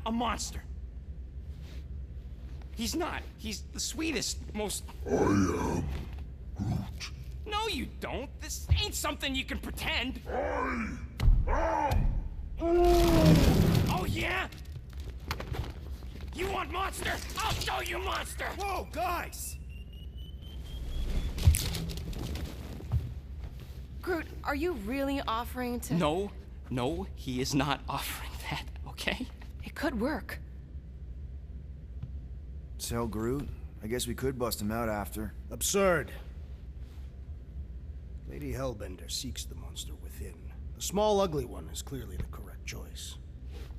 a monster. He's not. He's the sweetest, most... I am Groot. No, you don't. This ain't something you can pretend. I am... Oh, yeah? You want monster? I'll show you monster! Whoa, guys! Groot, are you really offering to... No, he is not offering that, okay? It could work. So, Groot, I guess we could bust him out after. Absurd. Lady Hellbender seeks the monster within. The small, ugly one is clearly the correct choice.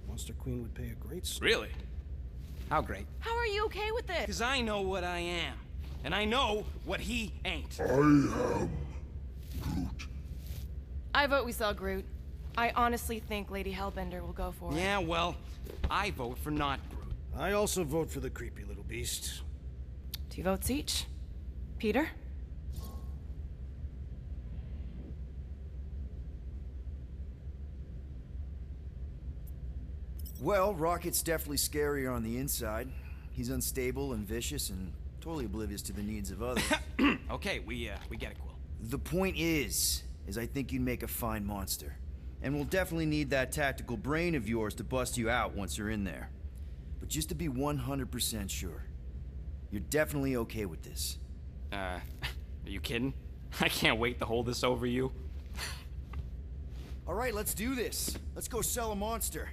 Monster Queen would pay a great sum. Really? How great? How are you okay with this? Because I know what I am. And I know what he ain't. I am Groot. I vote we sell Groot. I honestly think Lady Hellbender will go for it. Yeah, well, I vote for not Groot. I also vote for the creepy little beast. 2 votes each. Peter? Well, Rocket's definitely scarier on the inside. He's unstable and vicious and totally oblivious to the needs of others. Okay, we get it, Quill. The point is I think you'd make a fine monster. And we'll definitely need that tactical brain of yours to bust you out once you're in there. But just to be 100% sure, you're definitely okay with this. Are you kidding? I can't wait to hold this over you. All right, let's do this. Let's go sell a monster.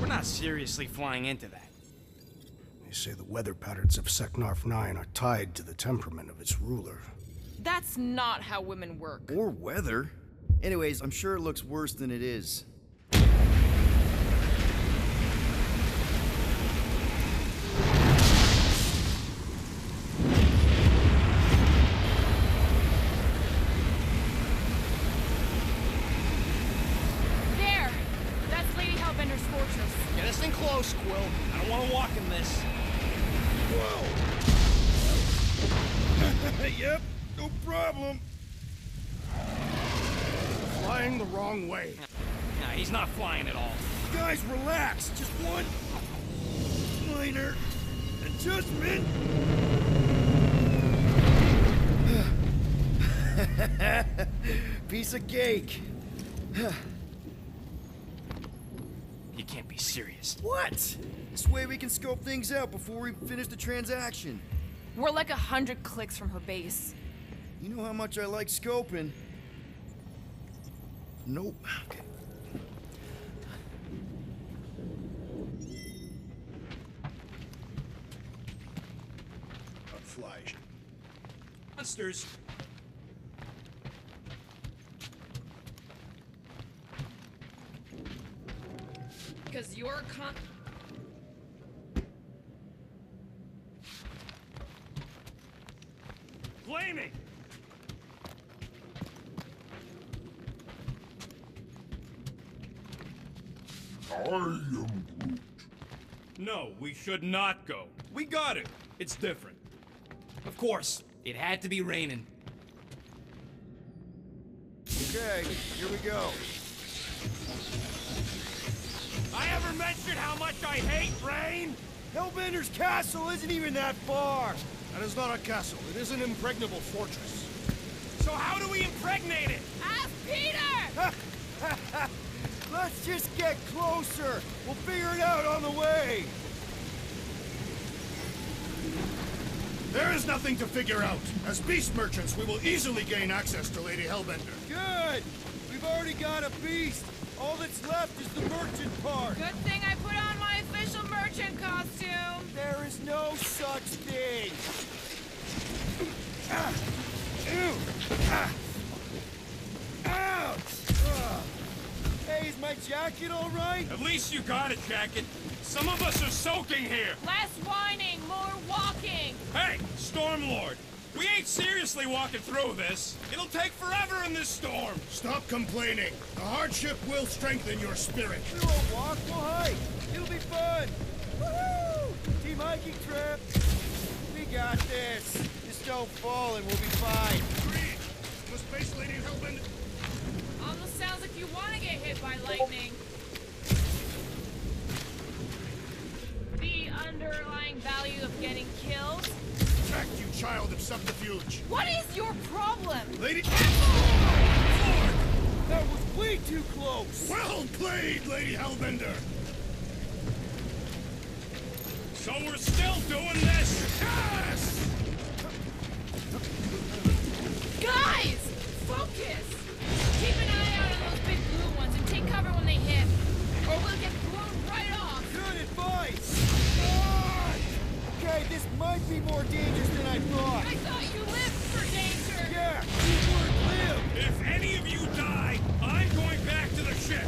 We're not seriously flying into that. They say the weather patterns of Seknarf 9 are tied to the temperament of its ruler. That's not how women work. Or weather. Anyways, I'm sure it looks worse than it is. There! That's Lady Hellbender's fortress. Get us in close, Quill. I don't want to walk in this. Whoa! Yep, no problem. Flying the wrong way. Nah, he's not flying at all. Guys, relax. Just one minor adjustment. Piece of cake. You can't be serious. What? This way we can scope things out before we finish the transaction. We're like 100 clicks from her base. You know how much I like scoping. Nope. Okay. Fly. Monsters. Because you're Blaming! I am Groot. No, we should not go. We got it. It's different. Of course, it had to be raining. Okay, here we go. I ever mentioned how much I hate rain? Hellbender's castle isn't even that far. That is not a castle. It is an impregnable fortress. So how do we impregnate it? Ask Peter! Let's just get closer. We'll figure it out on the way. There is nothing to figure out. As beast merchants, we will easily gain access to Lady Hellbender. Good. We've already got a beast. All that's left is the merchant part. Good thing I put on my official merchant costume. There is no such thing. Ah. Ew. Ah. Ouch. Ugh. Hey, is my jacket all right? At least you got a jacket. Some of us are soaking here. Less whining, more walking. Hey, Stormlord. We ain't seriously walking through this. It'll take forever in this storm. Stop complaining. The hardship will strengthen your spirit. We won't walk, we'll hike. It'll be fun. Woohoo! Team hiking trip. We got this. Just don't fall and we'll be fine. useless base, Lady Hellbender. Almost sounds like you want to get hit by lightning. The underlying value of getting killed? Back, you child of subterfuge. What is your problem? Lady... That was way too close! Well played, Lady Hellbender. So we're still doing this? Yes! Guys! Focus! Keep an eye out on those big blue ones and take cover when they hit. Or we'll get blown right off! Good advice! Okay, this might be more dangerous than I thought. I thought you lived for danger! Yeah, keyword live! If any of you die, I'm going back to the ship.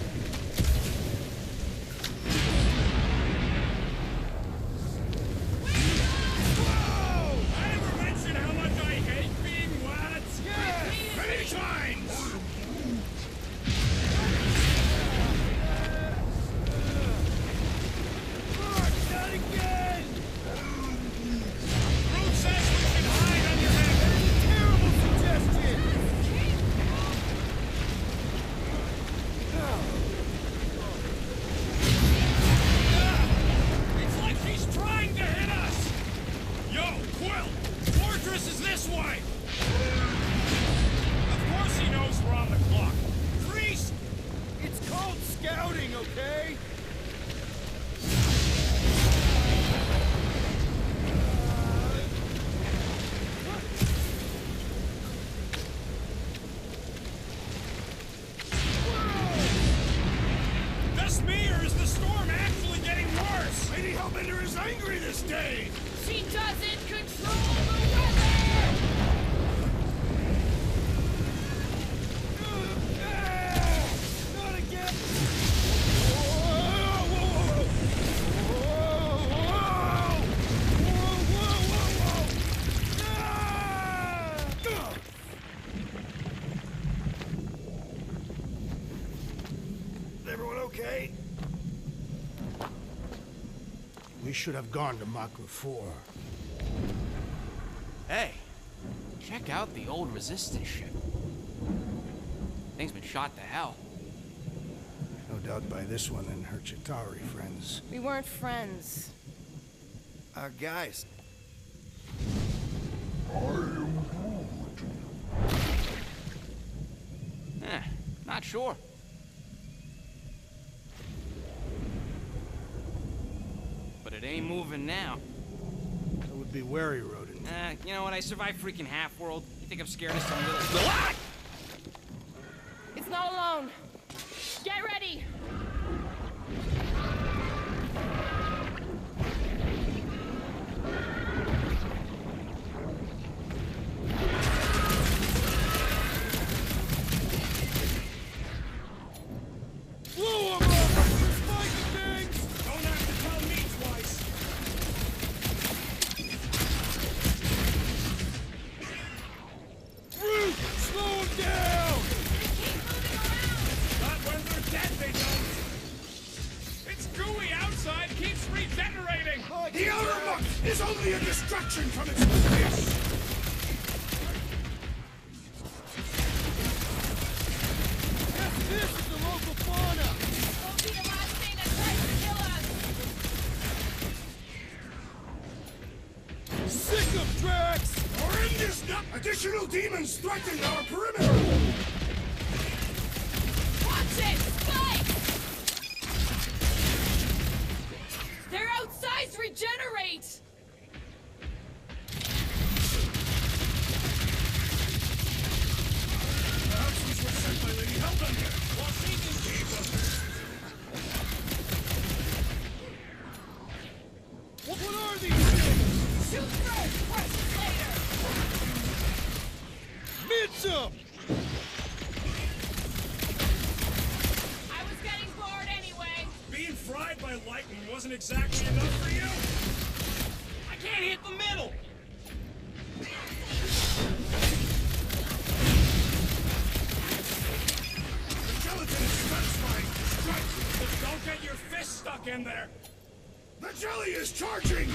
Whoa! I ever mention how much I hate being wet? Yes! Many times! Not again! Ruth says we should hide under him. Terrible suggestion! It's like he's trying to hit us! Yo, Quill! Fortress is this way! Of course he knows we're on the clock. Priest! It's called scouting, okay? Just me, or is the storm actually getting worse? Lady Hellbender is angry this day! She doesn't control the weather! Not again! Everyone okay? We should have gone to Mach 4. Hey, check out the old resistance ship. Thing's been shot to hell. No doubt by this one and her Chitauri friends. We weren't friends. Guys, I am Groot. Not sure. But it ain't moving now. That would be wary, Rodin. You know what? I survived freaking half-world. You think I'm scared of some little... Ah! It's not alone. Get ready. Blow 'em up! Spiky things! Don't have to tell me twice. Root! Slow 'em down! Not when they're dead, they don't. It's gooey outside, keeps regenerating. The outer muck is only a distraction from its purpose! This is the local fauna! Won't be the last thing that tries to kill us! Sick of Drax! Horrendous nut! Additional demons threaten our perimeter! Watch it! Spike! Their outsides regenerate! Perhaps these were sent by Lady Hellbender! Well, she can keep them. What are these things? Shoot first, questions later! Mitch 'em! I was getting bored anyway. Being fried by lightning wasn't exactly enough for you? I can't hit the middle. The gelatin is satisfying! Strike! Just don't get your fist stuck in there. The jelly is charging!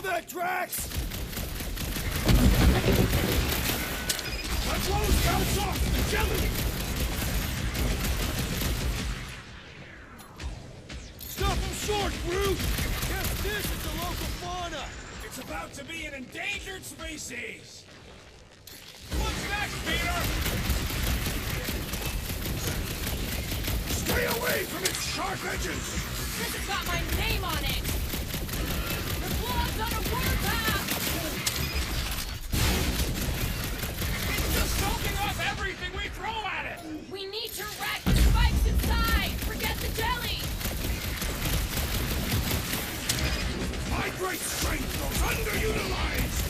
Throw that, Drax! Let Rose bounce off the jelly! Stop him short, Groot! Guess this is the local fauna! It's about to be an endangered species! What's next, Peter? Stay away from its sharp edges! This has got my name on it! The blob's on a warpath! It's just soaking up everything we throw at it! We need to wreck the spikes inside! Forget the jelly! My great strength goes underutilized!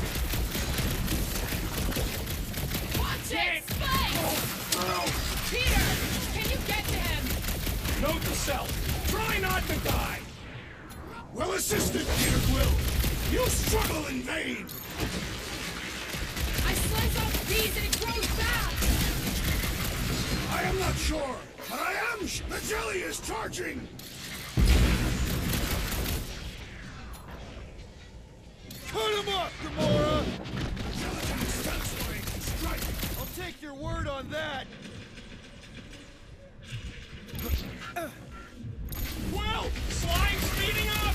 Watch it! Spike! Oh, Peter! Can you get to him? Note to self, try not to die! well assisted, Peter Quill! You struggle in vain! I slice off bees and it grows back! I am not sure, but I am the jelly is charging! Cut him up, Gamora! Gelatin is satisfying to strike! I'll take your word on that! Well, slime speeding up!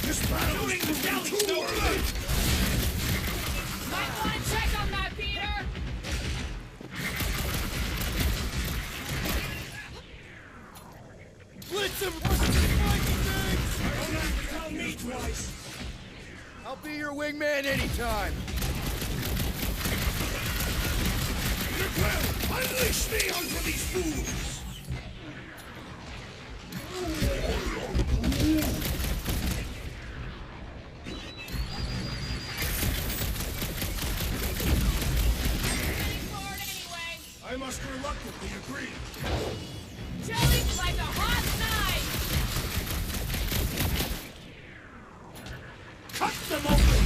This battle Shooting is the jelly moving too so early! good! Might want to check on that, Peter! Blitz him! Mikey things! Don't have to tell me twice! I'll be your wingman anytime! Peter Quill, unleash me onto these fools! Heading forward anyway! I must reluctantly agree. Jelly's like a hot knife! Cut them open!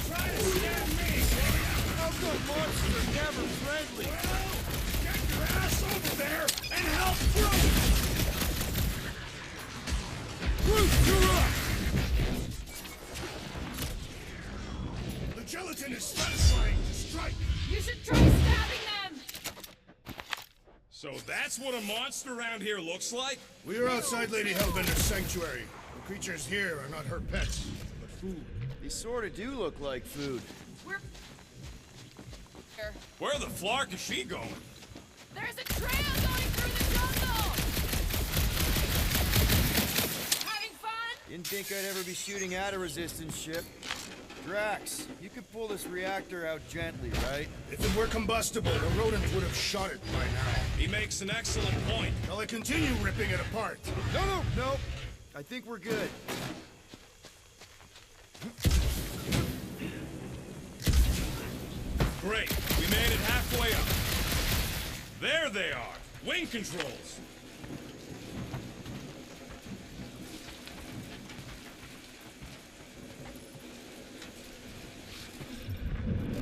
Try to stab me! How good monsters are never friendly! Get your ass over there and help Groot! Groot, you're up! The gelatin is satisfying to strike! You should try stabbing them! So that's what a monster around here looks like? We are outside Lady Hellbender's sanctuary. The creatures here are not her pets, but food. They sorta do look like food. We're... Here. Where the flark is she going? There's a trail going through the jungle! Having fun? Didn't think I'd ever be shooting at a resistance ship. Drax, you could pull this reactor out gently, right? If it were combustible, the rodent would have shot it by now. He makes an excellent point. Shall I continue ripping it apart? No. I think we're good. Great, we made it halfway up. There they are, wing controls.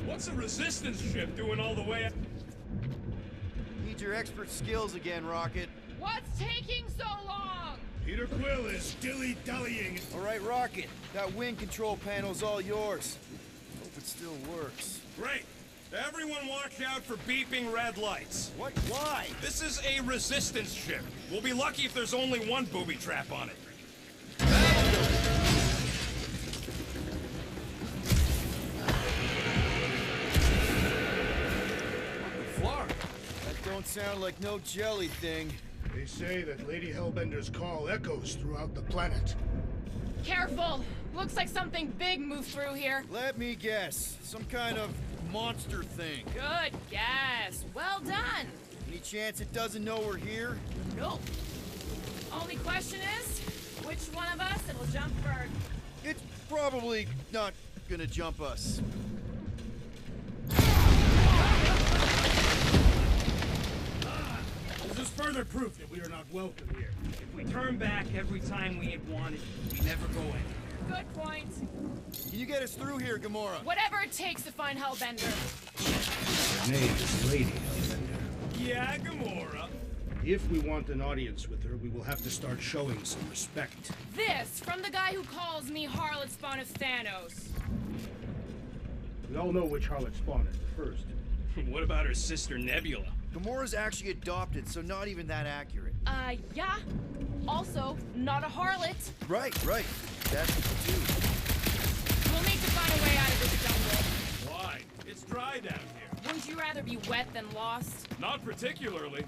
What's a resistance ship doing all the way up? Need your expert skills again, Rocket. What's taking so long? Peter Quill is dilly-dallying. All right, Rocket. That wing control panel's all yours. Hope it still works. Great. Everyone watch out for beeping red lights. What? Why? This is a resistance ship. We'll be lucky if there's only one booby trap on it. Flark. That don't sound like no jelly thing. They say that Lady Hellbender's call echoes throughout the planet. Careful! Looks like something big moved through here. Let me guess. Some kind of monster thing. Good guess. Well done. Any chance it doesn't know we're here? Nope. Only question is, which one of us it'll jump first? It's probably not gonna jump us. This is further proof that we are not welcome here. If we turn back every time we ain't wanted, we never go in. Good point. Can you get us through here, Gamora? Whatever it takes to find Hellbender. Her name is Lady Hellbender. Yeah, Gamora. If we want an audience with her, we will have to start showing some respect. This from the guy who calls me harlot spawn of Thanos. We all know which harlot spawned it first. What about her sister Nebula? Gamora's actually adopted, so not even that accurate. Yeah. Also, not a harlot. Right. That's what you do. We'll need to find a way out of this jungle. Why? It's dry down here. Wouldn't you rather be wet than lost? Not particularly.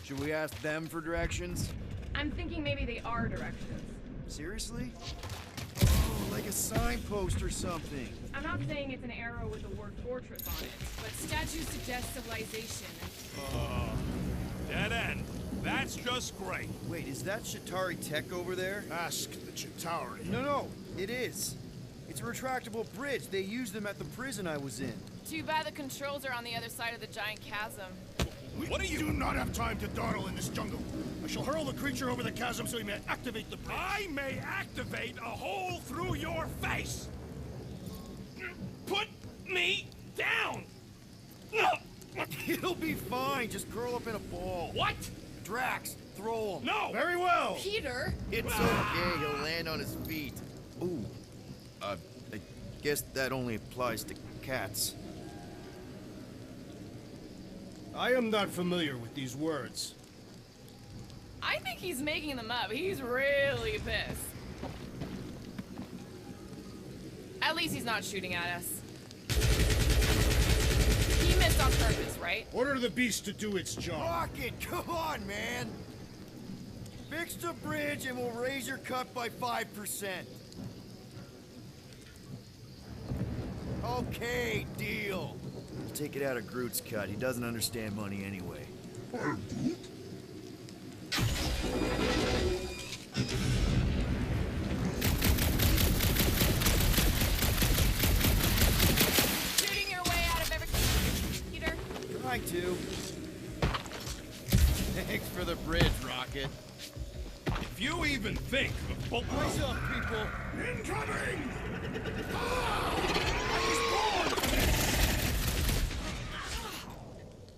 Should we ask them for directions? I'm thinking maybe they are directions. Seriously? Oh, like a signpost or something. I'm not saying it's an arrow with the word fortress on it. But statues suggest civilization. Dead end. That's just great. Wait, is that Chitauri tech over there? Ask the Chitauri. No, it is. It's a retractable bridge. They used them at the prison I was in. Too bad the controls are on the other side of the giant chasm. What are you? Do not have time to dawdle in this jungle. I shall hurl the creature over the chasm so he may activate the bridge. I may activate a hole through your face. Put me down. It'll be fine. Just curl up in a ball. What? Drax, throw him. No. Very well. Peter? It's okay. He'll land on his feet. Ooh. I guess that only applies to cats. I am not familiar with these words. I think he's making them up. He's really pissed. At least he's not shooting at us. He missed on purpose, right? Order the beast to do its job. Rocket, come on, man. Fix the bridge and we'll raise your cut by 5%. Okay, deal. We'll take it out of Groot's cut. He doesn't understand money anyway. Shooting your way out of everything, Peter. Trying to. Thanks for the bridge, Rocket. If you even think of both. What's up, people? Incoming! I was born for this!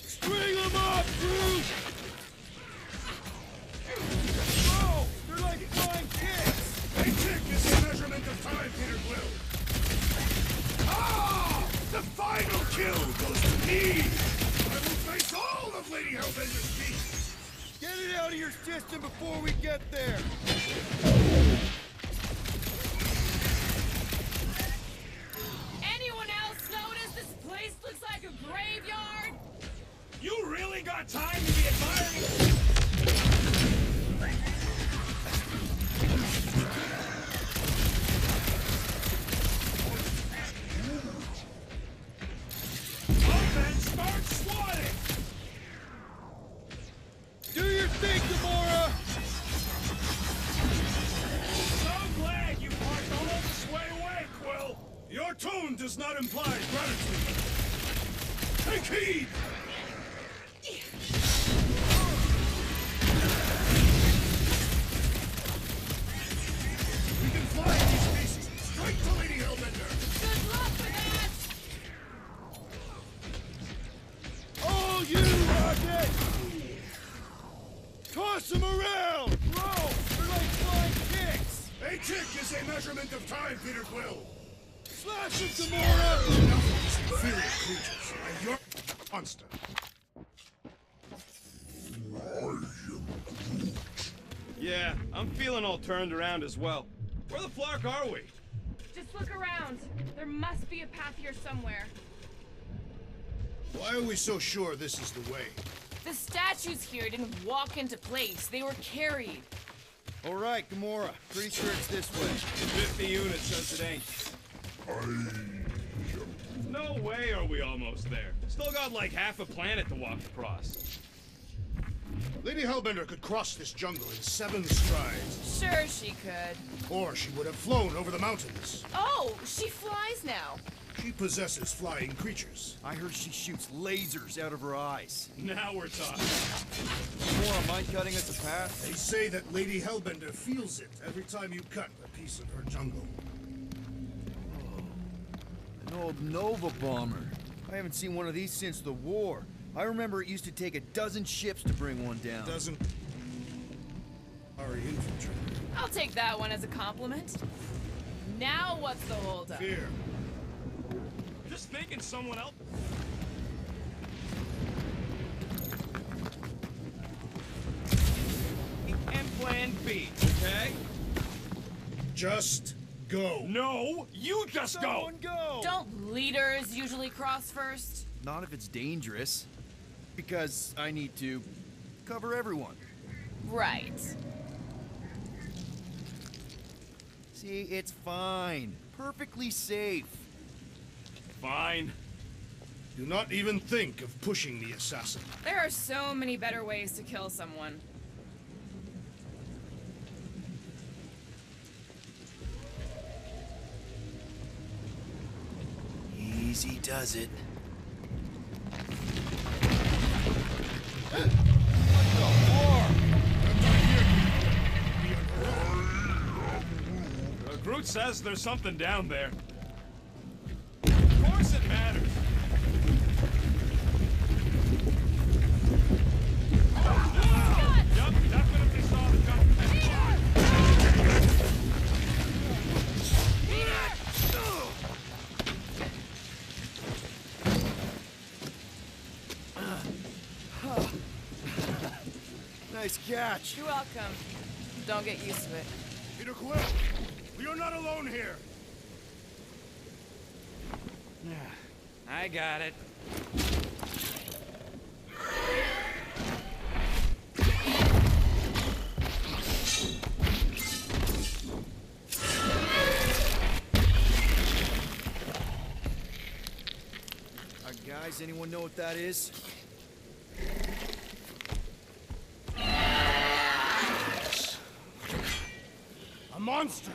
String them up, Groot! Oh, they're like flying kicks! A tick is a measurement of time, Peter Quill. Ah! The final kill goes to me! I will face all of Lady Hellbender's beasts! Get it out of your system before we get there! Anyone else notice this place looks like a graveyard? You really got time to be admiring? Up and start swatting! Do your thing, Gamora! So glad you parked all this way away, Quill! Your tone does not imply gratitude. Take heed! We can fly these beasts straight to Lady Hellbender! Good luck with that! Oh, you, Rocket! Toss them around! Roll! They're like flying kicks! A tick is a measurement of time, Peter Quill! Slash them, Gamora! Nothing is inferior creatures. And you're a monster. Yeah, I'm feeling all turned around as well. Where the flark are we? Just look around. There must be a path here somewhere. Why are we so sure this is the way? The statues here didn't walk into place. They were carried. All right, Gamora. Pretty sure it's this way. 50 units says it ain't. No way are we almost there. Still got like half a planet to walk across. Lady Hellbender could cross this jungle in 7 strides. Sure she could. Or she would have flown over the mountains. Oh, she flies now. She possesses flying creatures. I heard she shoots lasers out of her eyes. Now we're talking. Gamora, mind cutting us a path? They say that Lady Hellbender feels it every time you cut a piece of her jungle. An old Nova bomber. I haven't seen one of these since the war. I remember it used to take a dozen ships to bring one down. Doesn't... Our infantry. I'll take that one as a compliment. Now what's the holdup? Fear. Just thinking someone else. And plan B, okay? Just go. No, you just go! Someone go! Don't leaders usually cross first? Not if it's dangerous. Because I need to cover everyone. Right. See, it's fine. Perfectly safe. Fine. Do not even think of pushing the assassin. There are so many better ways to kill someone. Easy does it. Groot says there's something down there. Of course it matters. Yup, definitely saw the gun. Nice catch. You're welcome. Don't get used to it. Peter Quill, we are not alone here. I got it. Guys, anyone know what that is? A monster!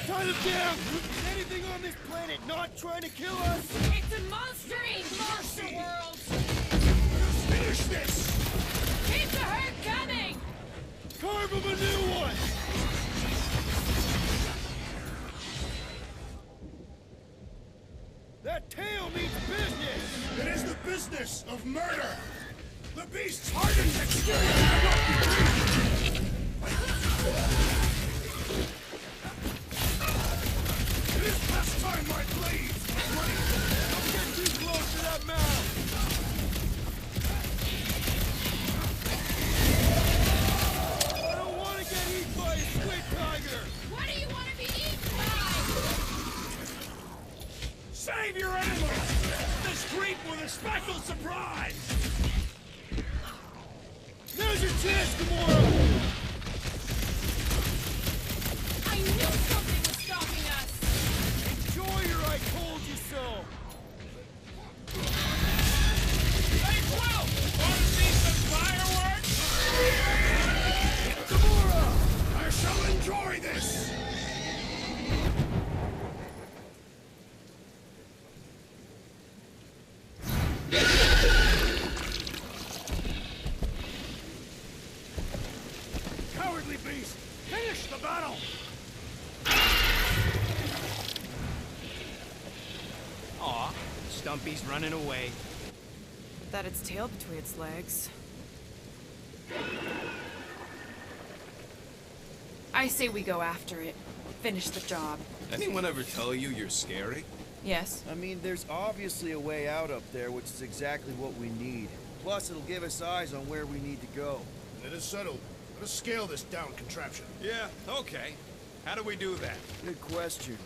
Tie them down! Is anything on this planet not trying to kill us? It's a monster world! Finish this! Keep the herd coming! Carve him a new one! That tail means business! It is the business of murder! The beast's hardened exterior cannot be breached! It is past time my blades are ready! Don't get too close to that mouth! I don't want to get eaten by a squid tiger! What do you want to be eaten by? Save your animals! This creep with a special surprise! Now's your chance, Gamora! I knew something was stopping us! Enjoy your I told you so! Hey, Quill! Want to see some fireworks? Gamora! I shall enjoy this! Cowardly beast! Finish the battle! Aw, Stumpy's running away. That its tail between its legs. I say we go after it. Finish the job. Anyone ever tell you you're scary? Yes. I mean, there's obviously a way out up there, which is exactly what we need. Plus, it'll give us eyes on where we need to go. It is settled. Let us scale this down contraption. Yeah, okay. How do we do that? Good question.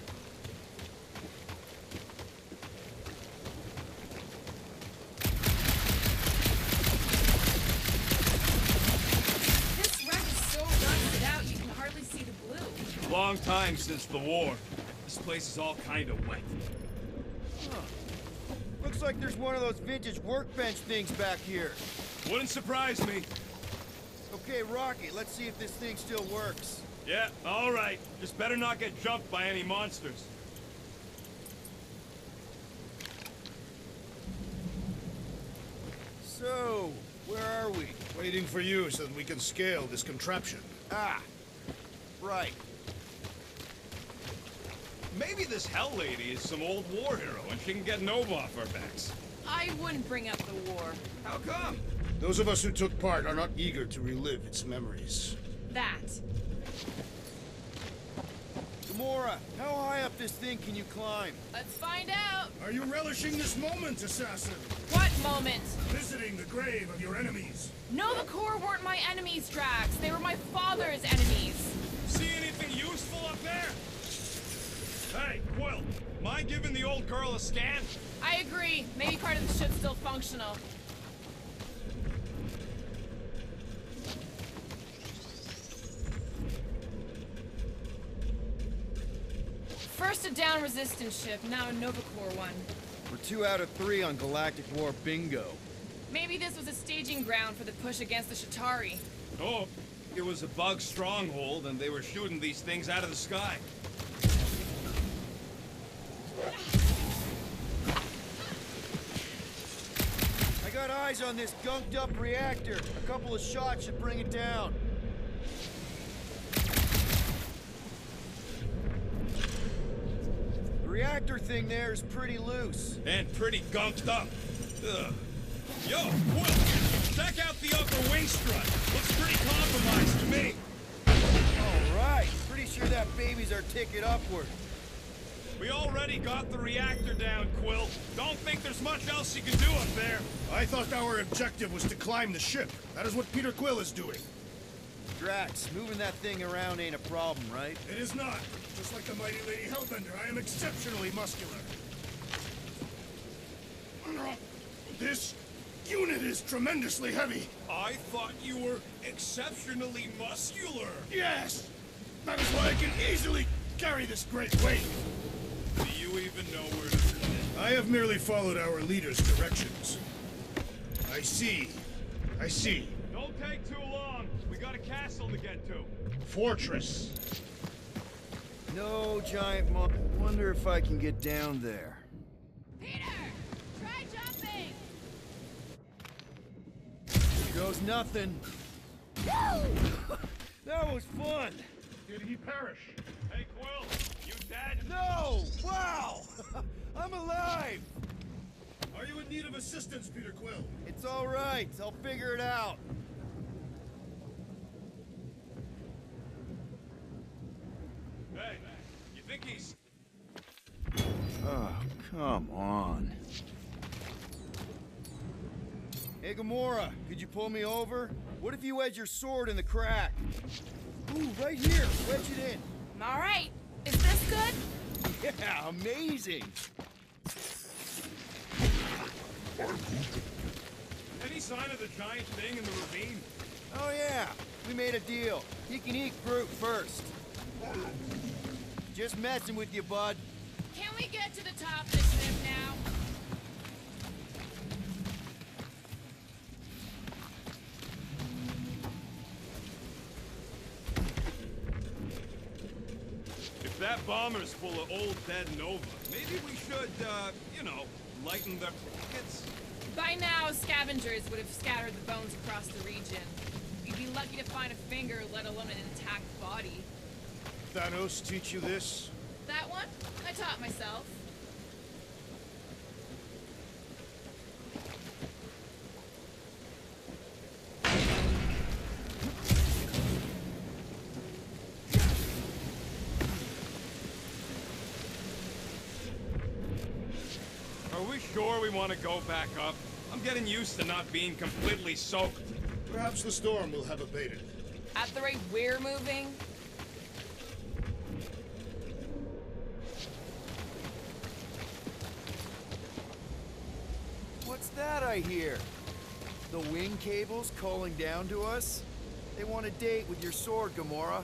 This wreck is so rusted out you can hardly see the blue. Long time since the war. This place is all kind of wet. Looks like there's one of those vintage workbench things back here. Wouldn't surprise me. Okay, Rocky, let's see if this thing still works. Yeah, all right. Just better not get jumped by any monsters. So, where are we? Waiting for you so that we can scale this contraption. Ah! Right. Maybe this Hell Lady is some old war hero and she can get Nova off our backs. I wouldn't bring up the war. How come? Those of us who took part are not eager to relive its memories. That. Gamora, how high up this thing can you climb? Let's find out. Are you relishing this moment, assassin? What moment? Visiting the grave of your enemies. Nova Corps weren't my enemies, Drax. They were my father's enemies. See anything useful up there? Hey, Quill, mind giving the old girl a scan? I agree. Maybe part of the ship's still functional. First a down resistance ship, now a Nova Corps one. We're 2 out of 3 on Galactic War bingo. Maybe this was a staging ground for the push against the Shatari. Oh, it was a bug stronghold and they were shooting these things out of the sky. I got eyes on this gunked up reactor. A couple of shots should bring it down. The reactor thing there is pretty loose. And pretty gunked up. Ugh. Yo, Quill, check out the upper wing strut. Looks pretty compromised to me. All right. Pretty sure that baby's our ticket upward. We already got the reactor down, Quill. Don't think there's much else you can do up there. I thought our objective was to climb the ship. That is what Peter Quill is doing. Drax, moving that thing around ain't a problem, right? It is not. Just like the mighty Lady Hellbender, I am exceptionally muscular. This unit is tremendously heavy. I thought you were exceptionally muscular. Yes! That is why I can easily carry this great weight. Do you even know where to begin? I have merely followed our leader's directions. I see. I see. Don't take too long. We got a castle to get to. Fortress. No giant monk. Wonder if I can get down there. Peter! Try jumping! Goes nothing. That was fun. Did he perish? Hey, Quill, you dead? No! Wow! I'm alive! Are you in need of assistance, Peter Quill? It's all right. I'll figure it out. Hey, you think he's... Oh, come on. Hey, Gamora, could you pull me over? What if you wedge your sword in the crack? Ooh, right here. Wedge it in. All right. Is this good? Yeah, amazing. Any sign of the giant thing in the ravine? Oh, yeah. We made a deal. He can eat fruit first. Just messing with you, bud. Can we get to the top of the ship now? If that bomber's full of old dead Nova, maybe we should, you know, lighten the pockets. By now, scavengers would have scattered the bones across the region. You'd be lucky to find a finger, let alone an intact body. Thanos teach you this? That one? I taught myself. Are we sure we want to go back up? I'm getting used to not being completely soaked. Perhaps the storm will have abated. At the rate we're moving, What's that I hear? The wing cables calling down to us? They want a date with your sword, Gamora.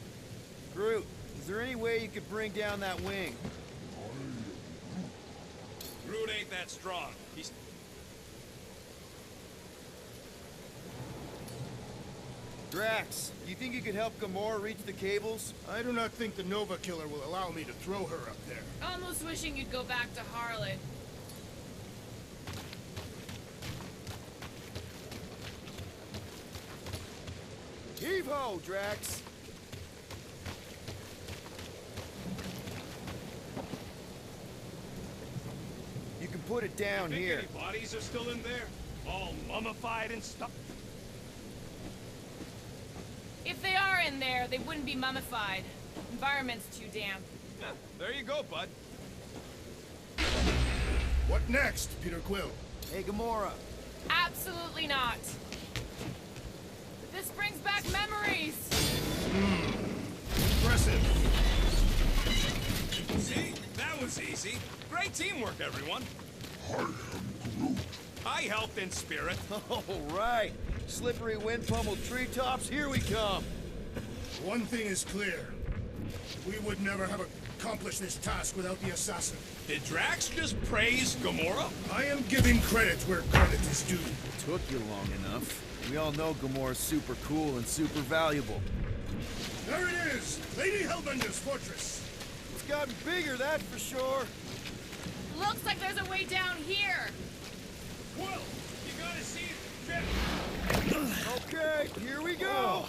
Groot, is there any way you could bring down that wing? Groot ain't that strong. He's... Drax, you think you could help Gamora reach the cables? I do not think the Nova Killer will allow me to throw her up there. almost wishing you'd go back to Harlot. Heave-ho, Drax! put it down Think here. any bodies are still in there? All mummified and stuff? If they are in there, they wouldn't be mummified. Environment's too damp. Yeah, there you go, bud. What next, Peter Quill? Hey, Gamora. Absolutely not. This brings back memories. Impressive. See? That was easy. Great teamwork, everyone. I am Groot. I helped in spirit. All right. Slippery wind pummeled treetops, here we come. One thing is clear. We would never have accomplished this task without the assassin. Did Drax just praise Gamora? I am giving credit where credit is due. Took you long enough. We all know Gamora's super cool and super valuable. There it is! Lady Hellbender's fortress! It's gotten bigger, that's for sure. Looks like there's a way down here. Quill, you gotta see it. Okay, here we go.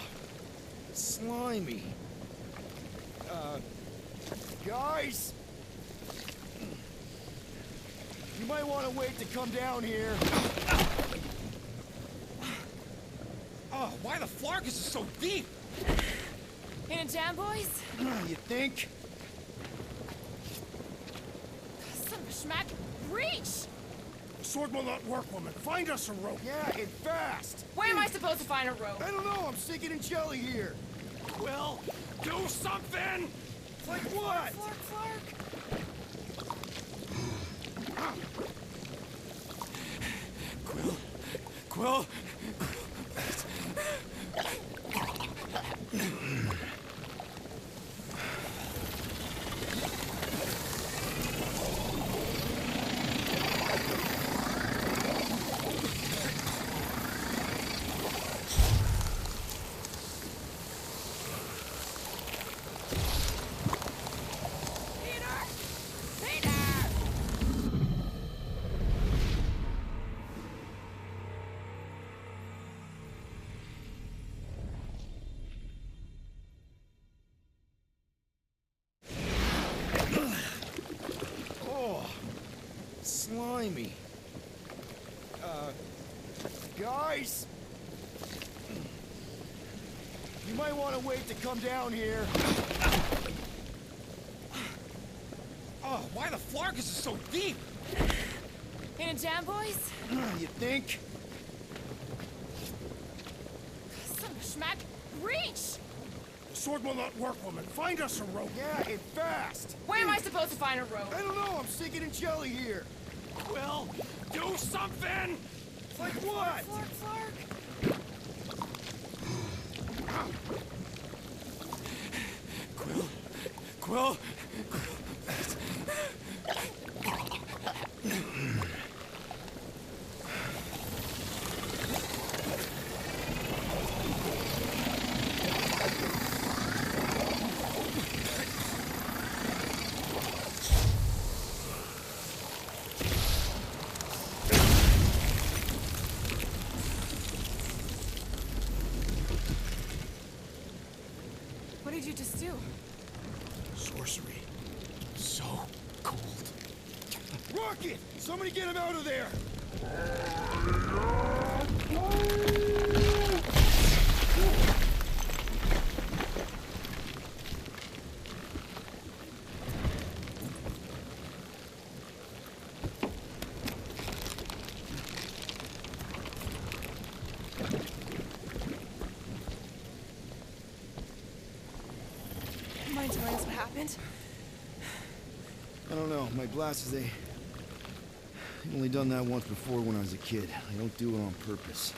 Slimy. Guys? You might want to wait to come down here. Oh, why the flark is it so deep? In a jam, boys? You think? Son of a schmack. Reach! The sword will not work, woman. Find us a rope. Yeah, and fast. Where am I supposed to find a rope? I don't know, I'm sinking in jelly here. Quill, do something! Like what? Flark. Quill? Slimy. Guys? You might want to wait to come down here. Oh, why the flark is it so deep? In a jam, boys? You think? Son of a schmack. Reach! The sword will not work, woman. Find us a rope. Yeah, and fast. Where am I supposed to find a rope? I don't know, I'm sinking in jelly here. Quill, do something! Like what? Flark. Quill? What did you just do? Sorcery. So cold. Rocket! Somebody get him out of there! Mind telling us what happened? I don't know, my glasses, I've only done that once before when I was a kid. I don't do it on purpose.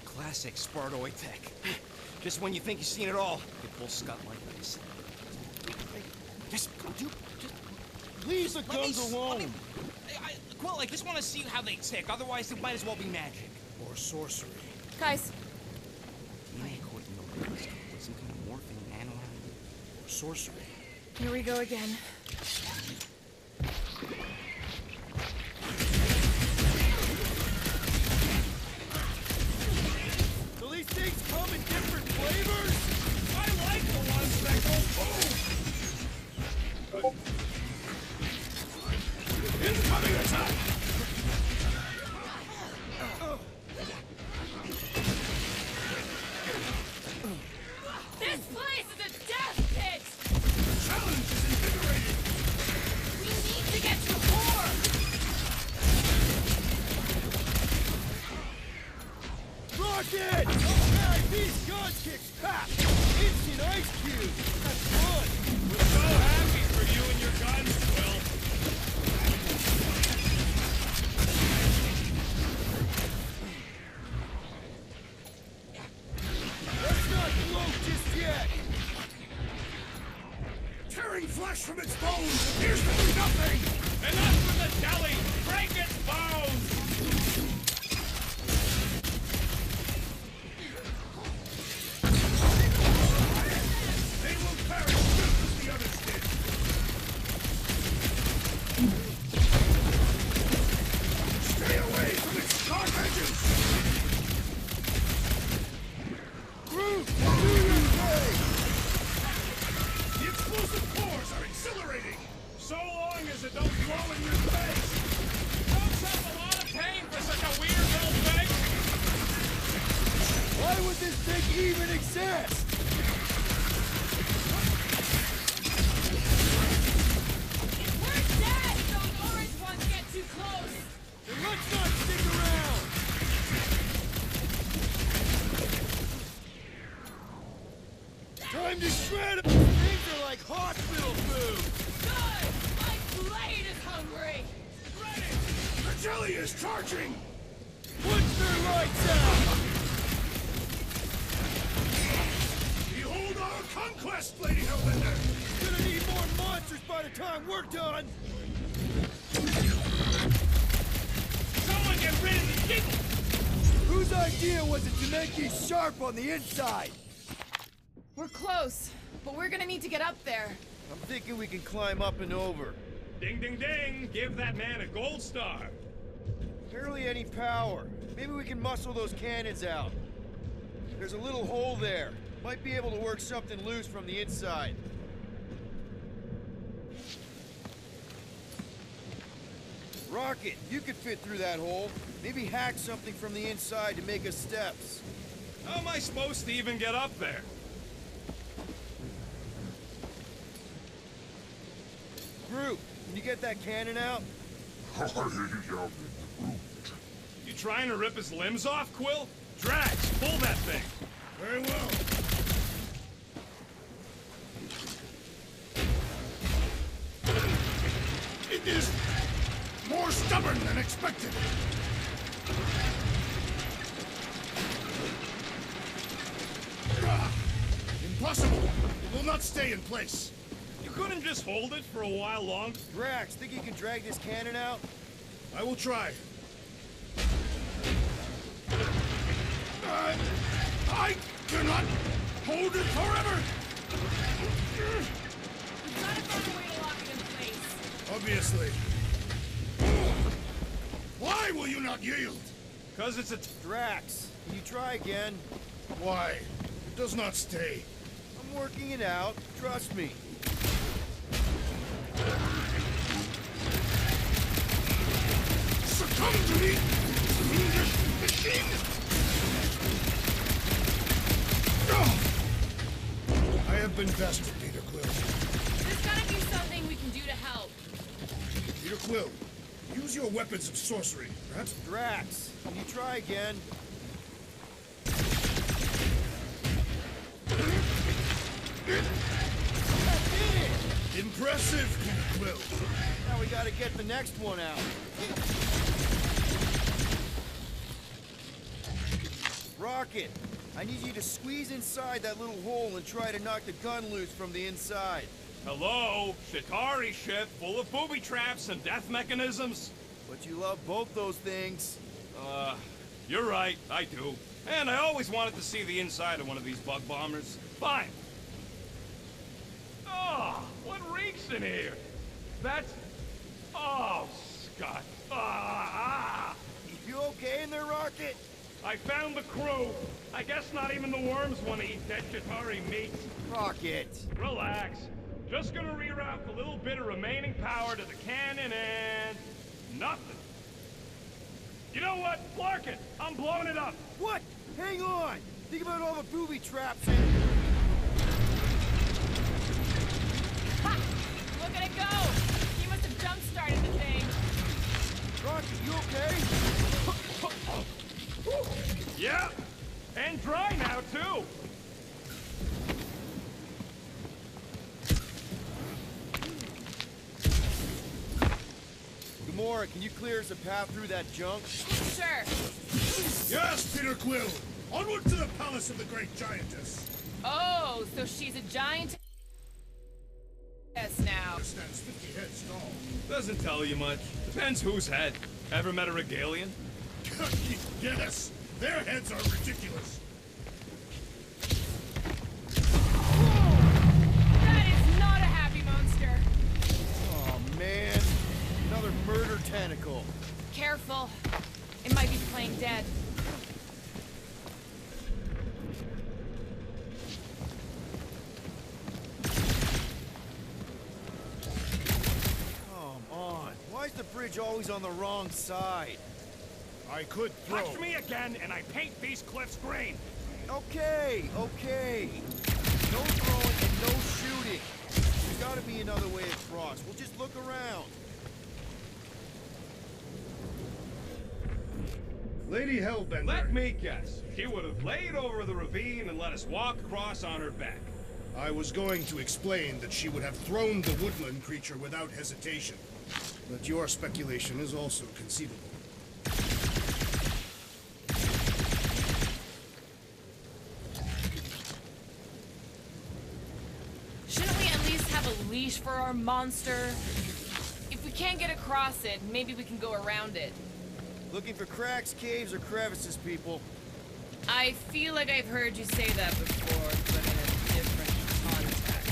Classic Spartoid tech. Just when you think you've seen it all, you pull scut like this. Just Leave the guns alone! Quill, I just want to see how they tick. Otherwise, it might as well be magic. Or sorcery. Guys, Some kind of morphing man around. Or sorcery. here we go again. Do these things come in different flavors? I like the ones that go boom! Incoming attack! cube! That's fun! We're so happy for you and your guns, Will. Let's not gloat just yet! Tearing flesh from its bones appears to do nothing! Enough with the jelly! Break its bones! They will perish just as the others did! Stay away from its sharp edges! Groot, do your thing! The explosive cores are exhilarating! So long as it don't blow in your face! Folks have a lot of pain for such a weird little thing! Why would this thing even exist? We're dead if those orange ones get too close! Then let's not stick around! Time to shred 'em! Things are like hospital food! Good! My blade is hungry! Ready! The jelly is charging! Put their lights out! Behold our conquest, Lady Hellbender! Gonna need more monsters by the time we're done! Someone get rid of the giggle! Whose idea was it to make these sharp on the inside? We're close, but we're gonna need to get up there. I'm thinking we can climb up and over. Ding, ding, ding! Give that man a gold star! Barely any power. Maybe we can muscle those cannons out. There's a little hole there. Might be able to work something loose from the inside. Rocket, you could fit through that hole. Maybe hack something from the inside to make us steps. How am I supposed to even get up there? Groot, can you get that cannon out? You trying to rip his limbs off, Quill? Drax, pull that thing! Very well. It is more stubborn than expected. Impossible. It will not stay in place. You couldn't just hold it for a while longer? Drax, think you can drag this cannon out? I will try. I cannot hold it forever! We've gotta find a way to lock it in place. Obviously. Why will you not yield? Cause it's a Drax, can you try again? Why? It does not stay. I'm working it out. Trust me. Succumb to me! Fiendish machine! I have been bested, Peter Quill. There's gotta be something we can do to help. Peter Quill, use your weapons of sorcery. Perhaps Drax, can you try again? impressive, Peter Quill. Now we gotta get the next one out. Rocket, I need you to squeeze inside that little hole and try to knock the gun loose from the inside. hello, Shatari ship full of booby traps and death mechanisms. But you love both those things. You're right, I do. And I always wanted to see the inside of one of these bug bombers. Fine. Oh, what reeks in here? That's... Oh, Scott. You okay in there, Rocket? I found the crew. I guess not even the worms want to eat dead Shatari meat. Rocket. Relax. Just gonna reroute a little bit of remaining power to the cannon and... nothing. You know what? Clark it! I'm blowing it up! What? Hang on! Think about all the booby traps and... Ha! Look at it go! He must have jump-started the thing. Rocket, you okay? Yeah! And dry now, too! Gamora, can you clear us a path through that junk? Sure. Yes, Peter Quill! Onward to the palace of the great giantess! Oh, so she's a giant. Yes, now. Stands 50 heads tall. Doesn't tell you much. Depends whose head. Ever met a regalian? Yes, their heads are ridiculous. That is not a happy monster. Oh, man. Another murder tentacle. Careful. It might be playing dead. Come on. Why is the bridge always on the wrong side? I could throw. Touch me again, and I paint these cliffs green. Okay, okay. No throwing and no shooting. There's gotta be another way across. We'll just look around. Lady Hellbender. Let me guess. She would have laid over the ravine and let us walk across on her back. I was going to explain that she would have thrown the woodland creature without hesitation. But your speculation is also conceivable. Shouldn't we at least have a leash for our monster? If we can't get across it, maybe we can go around it. Looking for cracks, caves, or crevices, people. I feel like I've heard you say that before, but in a different context.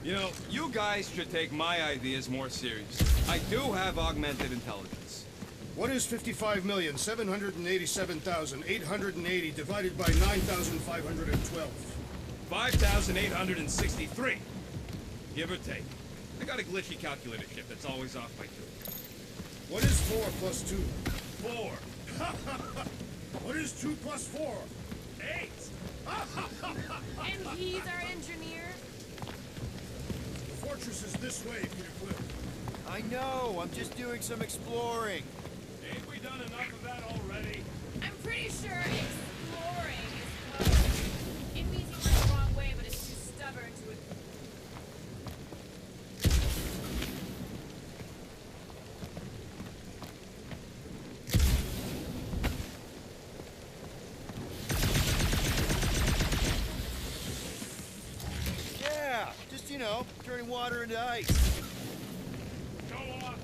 You know, you guys should take my ideas more seriously. I do have augmented intelligence. What is 55,787,880 divided by 9,512? 5,863. Give or take. I got a glitchy calculator chip that's always off by 2. What is 4 plus 2? 4. What is 2 plus 4? 8. And he's our engineer? The fortress is this way, Peter Quill. I know, I'm just doing some exploring. Ain't we done enough of that already? I'm pretty sure exploring is code. It means you went the wrong way, but it's too stubborn to it. Yeah, just, you know, turning water into ice. Go off.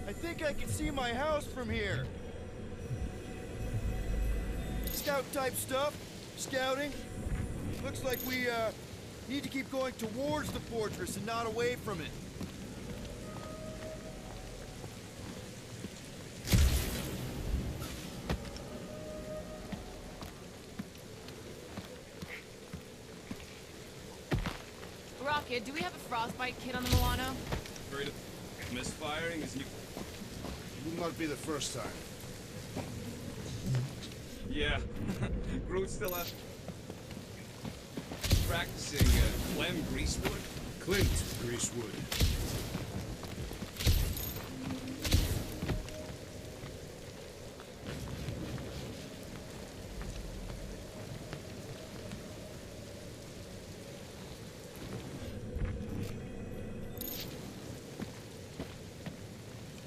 I think I can see my house from here. Scout-type stuff. Scouting. Looks like we, need to keep going towards the fortress and not away from it. Rocket, do we have a frostbite kit on the Milano? Afraid of misfiring is new. Will not be the first time. Yeah. Groot still out practicing Clem Greasewood. Clint Greasewood.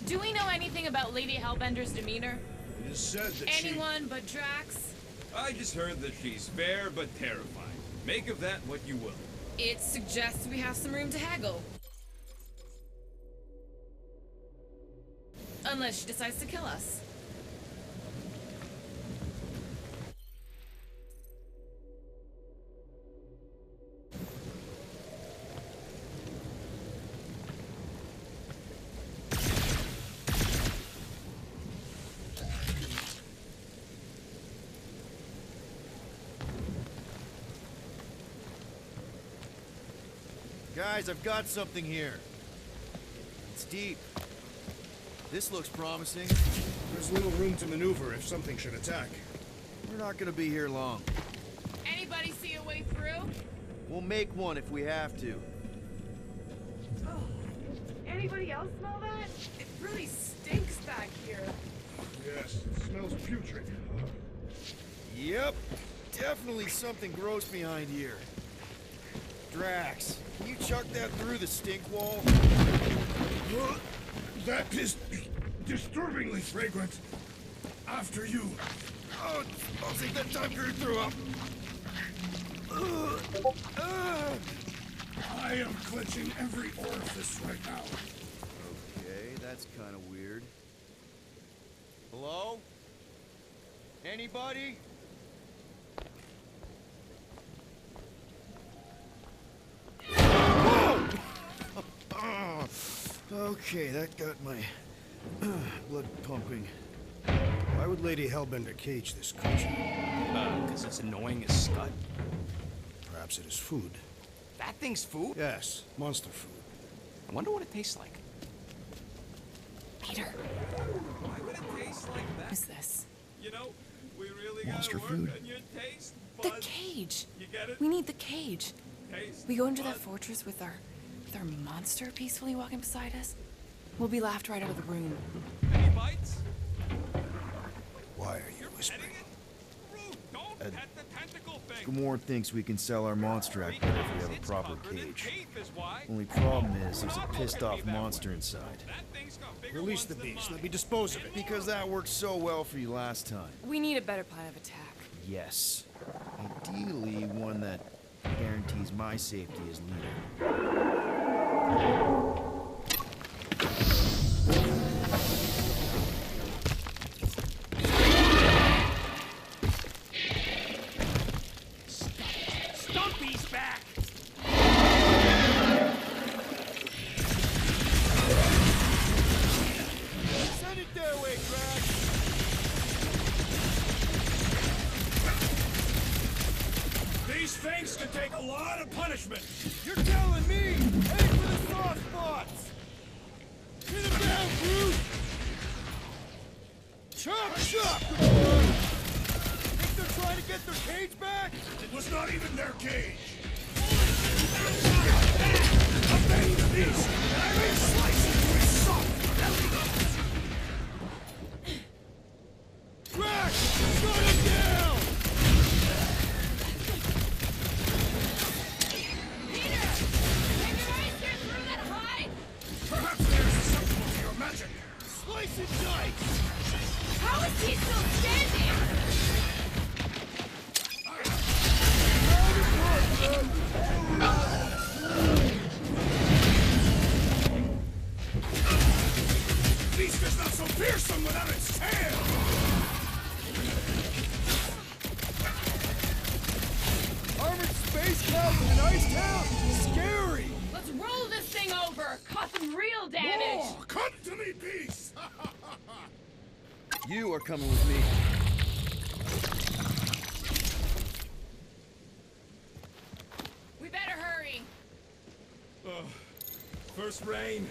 Do we know anything about Lady Hellbender's demeanor? It is said that Anyone but Drax? I just heard that she's fair but terrifying. Make of that what you will. It suggests we have some room to haggle. Unless she decides to kill us. Guys, I've got something here. It's deep. This looks promising. There's little room to maneuver if something should attack. We're not gonna be here long. Anybody see a way through? We'll make one if we have to. Anybody else smell that? It really stinks back here. Yes, it smells putrid. Yep, definitely something gross behind here. Drax, can you chuck that through the stink wall? That is disturbingly fragrant. After you. Oh, I'll take that time period throw up. I am clenching every orifice right now. Okay, that's kind of weird. Hello? Anybody? Whoa! Okay, that got my blood pumping. Why would Lady Hellbender cage this creature? Because it's annoying as scut. Perhaps it is food. That thing's food? Yes, monster food. I wonder what it tastes like. Peter, Why would it taste like that? who's this? You know, we really Monster gotta work food. on your taste The buds. cage. You get it? We need the cage. Taste We go into that bud. fortress with our monster peacefully walking beside us. We'll be laughed right out of the room. Any bites? Why are you Petting whispering? it? Rude, don't pet the tentacle thing. Gamorrean thinks we can sell our monster act better if we have a It's proper covered in cage. teeth is why. Only problem is there's a pissed off monster inside. That thing's got bigger Release ones the than beast. mine. Let me dispose of it. Because that worked so well for you last time. We need a better plan of attack. Yes. Ideally, one that guarantees my safety as leader. Stumpy's back! Send it their way, Drax! These things can take a lot of punishment. You're telling me! Aim for the soft spots! Hit him down, Groot! Chop, chop! Think they're trying to get their cage back? It was not even their cage. Obey the beast, and I may slice into his soft belly. Drax! Shut him down! Peter! Can your eyes get through that hide? Perhaps they are susceptible to your magic. Slice and dice! How is he still standing? Beast is not so fearsome without its tail. Armored space cav in an ice town? Scary! Let's roll this thing over. Cause some real damage. Oh, come to me, beast. You are coming with me. We better hurry. First rain,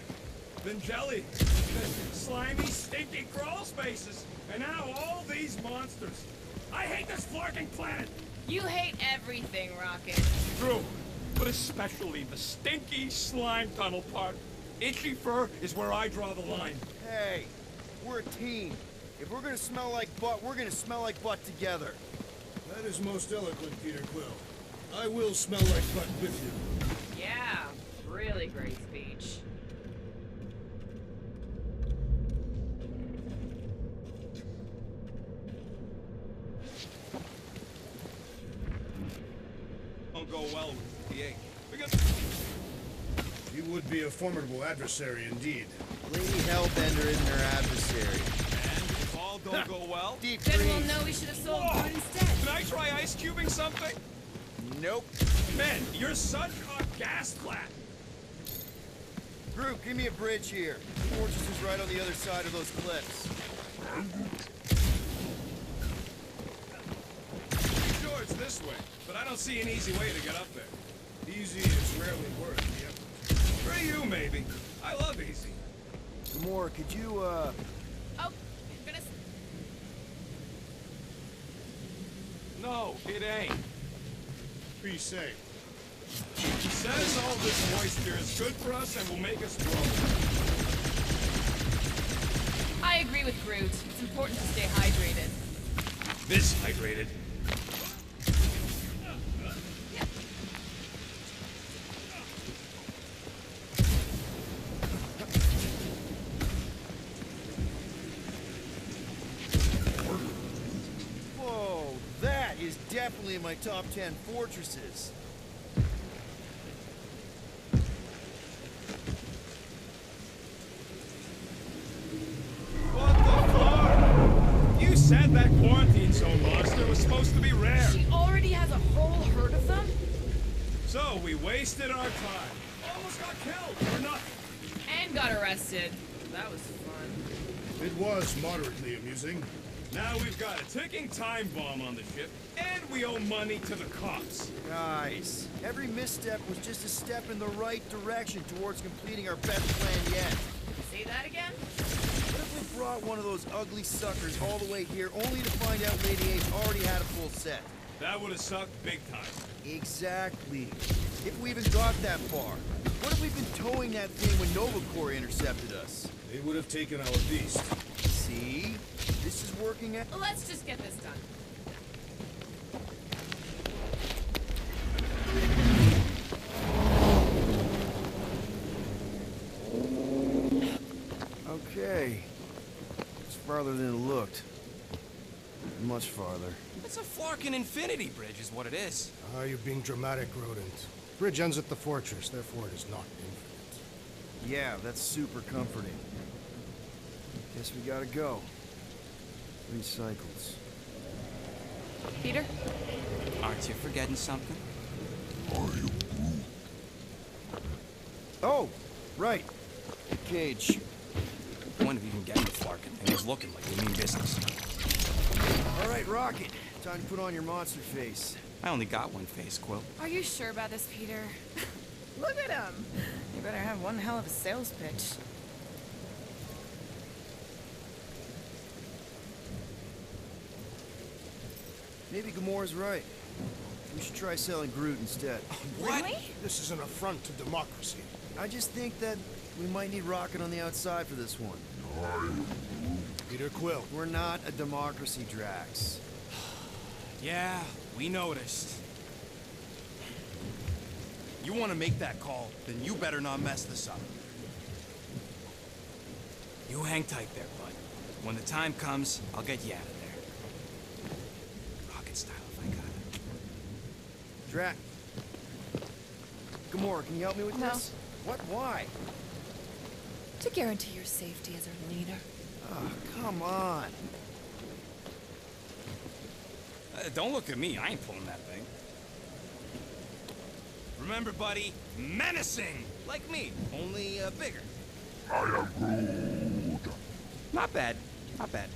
then jelly, then slimy, stinky crawl spaces, and now all these monsters. I hate this flarking planet! You hate everything, Rocket. True, but especially the stinky slime tunnel part. Itchy fur is where I draw the line. Hey, we're a team. If we're gonna smell like butt, we're gonna smell like butt together. That is most eloquent, Peter Quill. I will smell like butt with you. Yeah, really great speech. Don't go well with the egg. Because You would be a formidable adversary indeed. Lady Hellbender isn't her adversary. and if all don't go well, Deep Then we'll freeze. know we should have sold Whoa. food instead. Can I try ice cubing something? Nope. Man, you're such a gas plat. Group, give me a bridge here. The fortress is right on the other side of those cliffs. sure it's this way. But I don't see an easy way to get up there. Easy is rarely worth the effort. For you, maybe. I love easy. Gamora, could you, Oh, goodness. No, it ain't. Be safe. He says all this moisture is good for us and will make us grow. I I agree with Groot. It's important to stay hydrated. This hydrated. Whoa, that is definitely in my top 10 fortresses. What the fuck? You said that quarantine zone monster was supposed to be rare. She already has a whole herd of them? So we wasted our time. Almost got killed for nothing. And got arrested. That was fun. It was moderately amusing. Now we've got a ticking time bomb on the ship, and we owe money to the cops. Guys, every misstep was just a step in the right direction towards completing our best plan yet. Say that again? What if we brought one of those ugly suckers all the way here only to find out Lady H already had a full set? That would have sucked big time. Exactly. If we even got that far. What if we'd been towing that thing when Nova Corps intercepted us? They would have taken our beast. See? This is working out. Let's just get this done. Okay. It's farther than it looked. Much farther. It's a flarkin' infinity bridge is what it is. Ah, you're being dramatic, Rodent. Bridge ends at the fortress, therefore it is not infinite. Yeah, that's super comforting. Guess we gotta go. 3 cycles. Peter? Aren't you forgetting something? Oh, right. The cage. When did we even get in the flarkin' thing? It was looking like we mean business. All right, Rocket. Time to put on your monster face. I only got one face, Quill. Are you sure about this, Peter? Look at him. You better have one hell of a sales pitch. Maybe Gamora's right. We should try selling Groot instead. What? Really? This is an affront to democracy. I just think that we might need Rocket on the outside for this one. Peter Quill. We're not a democracy, Drax. Yeah, we noticed. You want to make that call, then you better not mess this up. You hang tight there, bud. When the time comes, I'll get you out of there. Rocket style, if I got it. Drax. Gamora, can you help me with No. this? What? Why? To guarantee your safety as our leader. Oh, come on. Don't look at me. I ain't pulling that thing. Remember, buddy, menacing! Like me, only bigger. I am Groot. Not bad. Not bad.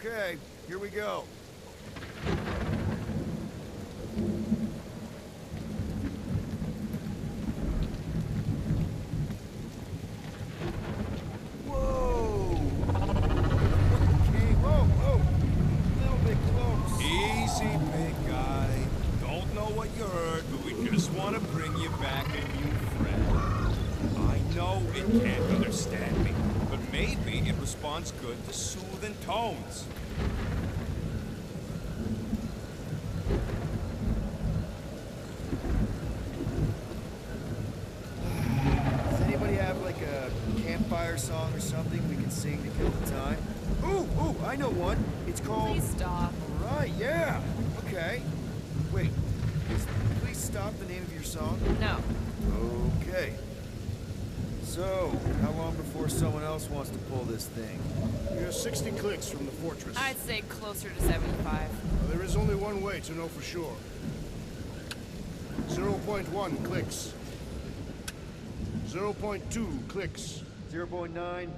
Okay, here we go. Whoa! Okay, whoa! A little bit close. Easy, big guy. Don't know what you heard, but we just want to bring you back a new friend. I know it can't understand me, but maybe it responds good to soothing tones. Does anybody have like a campfire song or something we can sing to kill the time? Ooh, I know one. It's called... Please stop. Right, yeah. Okay. Wait, is Please Stop the name of your song? No. Okay. So, how long before someone else wants to pull this thing? We are 60 clicks from the fortress. I'd say closer to 75. There is only one way to know for sure. 0.1 clicks. 0.2 clicks. 0.9,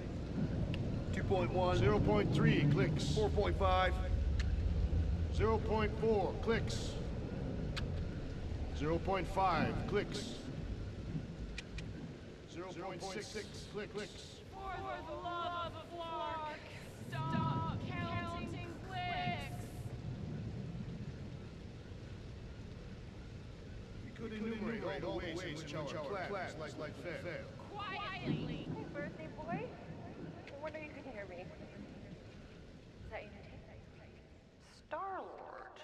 2.1, 0.3 clicks. 4.5. 0.4 clicks. 0.5 clicks. 0.6 clicks. For the love of Clark, stop counting clicks. all the ways in which our plans like fail. Quietly. Hey, birthday boy. I wonder you can hear me. Is that you? Star-Lord.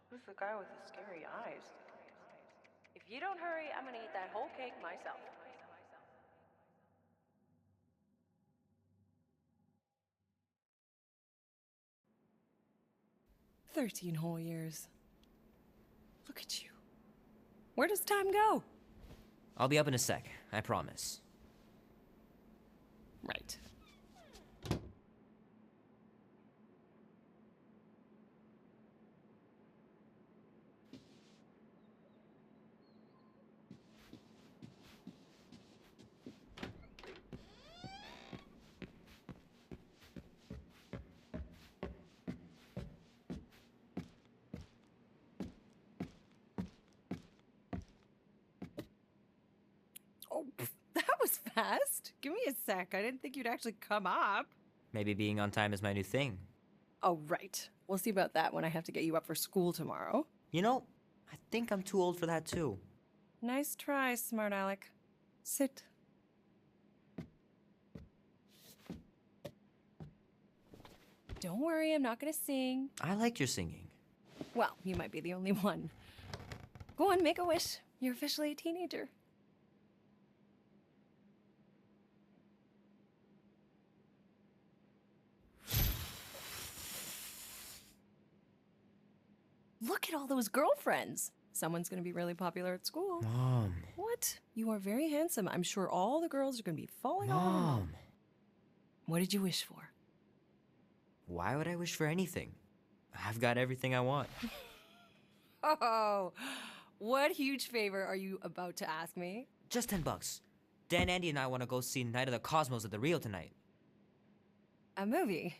Who's the guy with the scary eyes? If you don't hurry, I'm gonna eat that whole cake myself. 13 whole years. Look at you. Where does time go? I'll be up in a sec, I promise. Right. Oh, that was fast. Give me a sec. I didn't think you'd actually come up. Maybe being on time is my new thing. Oh, right. We'll see about that when I have to get you up for school tomorrow. You know, I think I'm too old for that too. Nice try, smart Alec. Sit. Don't worry, I'm not gonna sing. I like your singing. Well, you might be the only one. Go on, make a wish. You're officially a teenager. Look at all those girlfriends. Someone's gonna be really popular at school. Mom. What? You are very handsome. I'm sure all the girls are gonna be falling on. Mom. What did you wish for? Why would I wish for anything? I've got everything I want. Oh, what huge favor are you about to ask me? Just $10. Dan, Andy, and I want to go see Night of the Cosmos at the Rio tonight. A movie?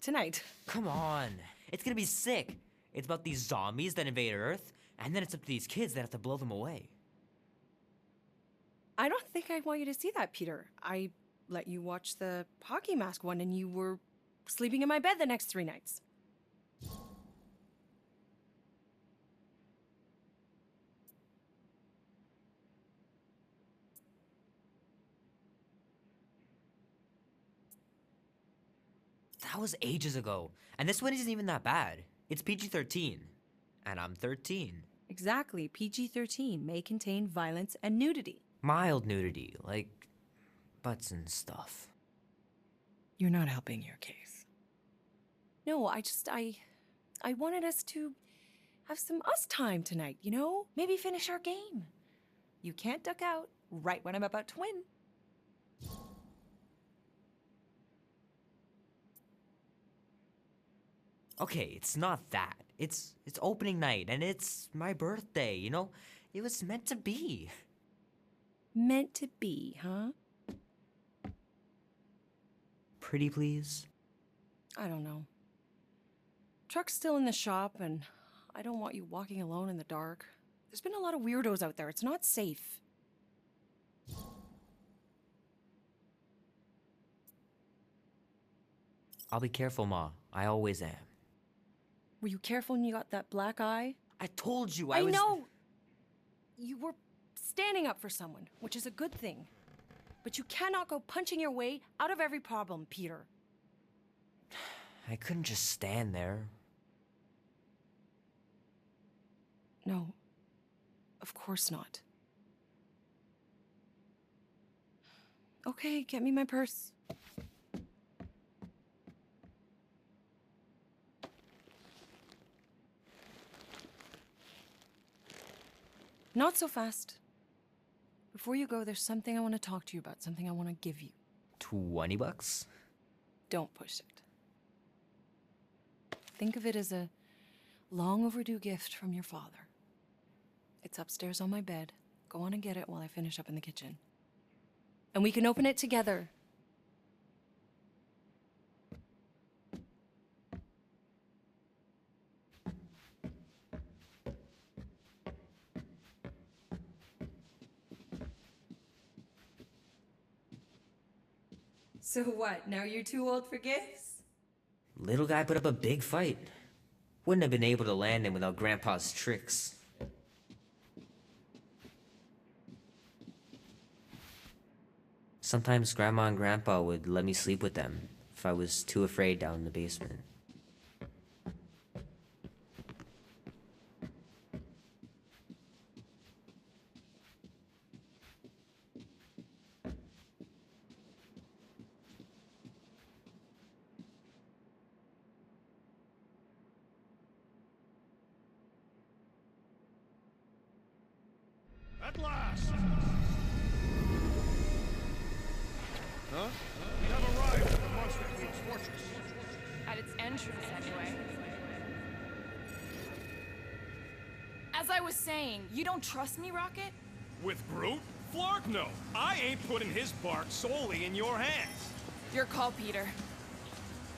Tonight? Come on. It's gonna be sick. It's about these zombies that invade Earth, and then it's up to these kids that have to blow them away. I don't think I want you to see that, Peter. I let you watch the hockey mask one and you were sleeping in my bed the next 3 nights. That was ages ago, and this one isn't even that bad. It's PG-13, and I'm 13. Exactly. PG-13 may contain violence and nudity. Mild nudity, like butts and stuff. You're not helping your case. No, I wanted us to have some us time tonight, you know? Maybe finish our game. You can't duck out right when I'm about to win. Okay, it's not that. It's opening night, and it's my birthday, you know? It was meant to be. Meant to be, huh? Pretty please? I don't know. Truck's still in the shop, and I don't want you walking alone in the dark. There's been a lot of weirdos out there. It's not safe. I'll be careful, Ma. I always am. Were you careful when you got that black eye? I told you I was... know! You were standing up for someone, which is a good thing. But you cannot go punching your way out of every problem, Peter. I couldn't just stand there. No. Of course not. Okay, get me my purse. Not so fast. Before you go, there's something I want to talk to you about, something I want to give you. $20? Don't push it. Think of it as a long overdue gift from your father. It's upstairs on my bed. Go on and get it while I finish up in the kitchen. And we can open it together. So what, now you're too old for gifts? Little guy put up a big fight. Wouldn't have been able to land him without Grandpa's tricks. Sometimes Grandma and Grandpa would let me sleep with them if I was too afraid down in the basement. At last! Huh? We have arrived at the Monster Queen's fortress. At its entrance, anyway. As I was saying, you don't trust me, Rocket? With Groot? Flark, no. I ain't putting his bark solely in your hands. Your call, Peter.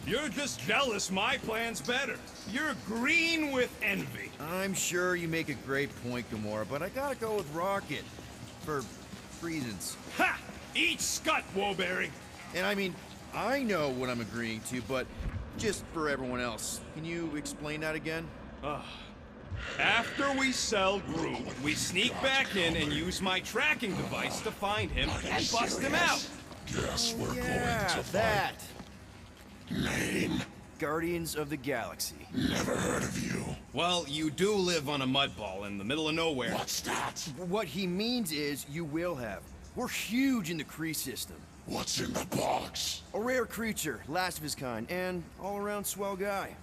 You're just jealous my plan's better. You're green with envy. I'm sure you make a great point, Gamora, but I gotta go with Rocket. For reasons. Ha! Eat scut, Woberry! And I mean, I know what I'm agreeing to, but just for everyone else, can you explain that again? After we sell Groot, we sneak back in and use my tracking device to find him and bust him out. Guess we're going to that. Name? Guardians of the Galaxy. Never heard of you. Well, you do live on a mud ball in the middle of nowhere. What's that? What he means is you will have. We're huge in the Kree system. What's in the box? A rare creature, last of his kind, and all-around swell guy.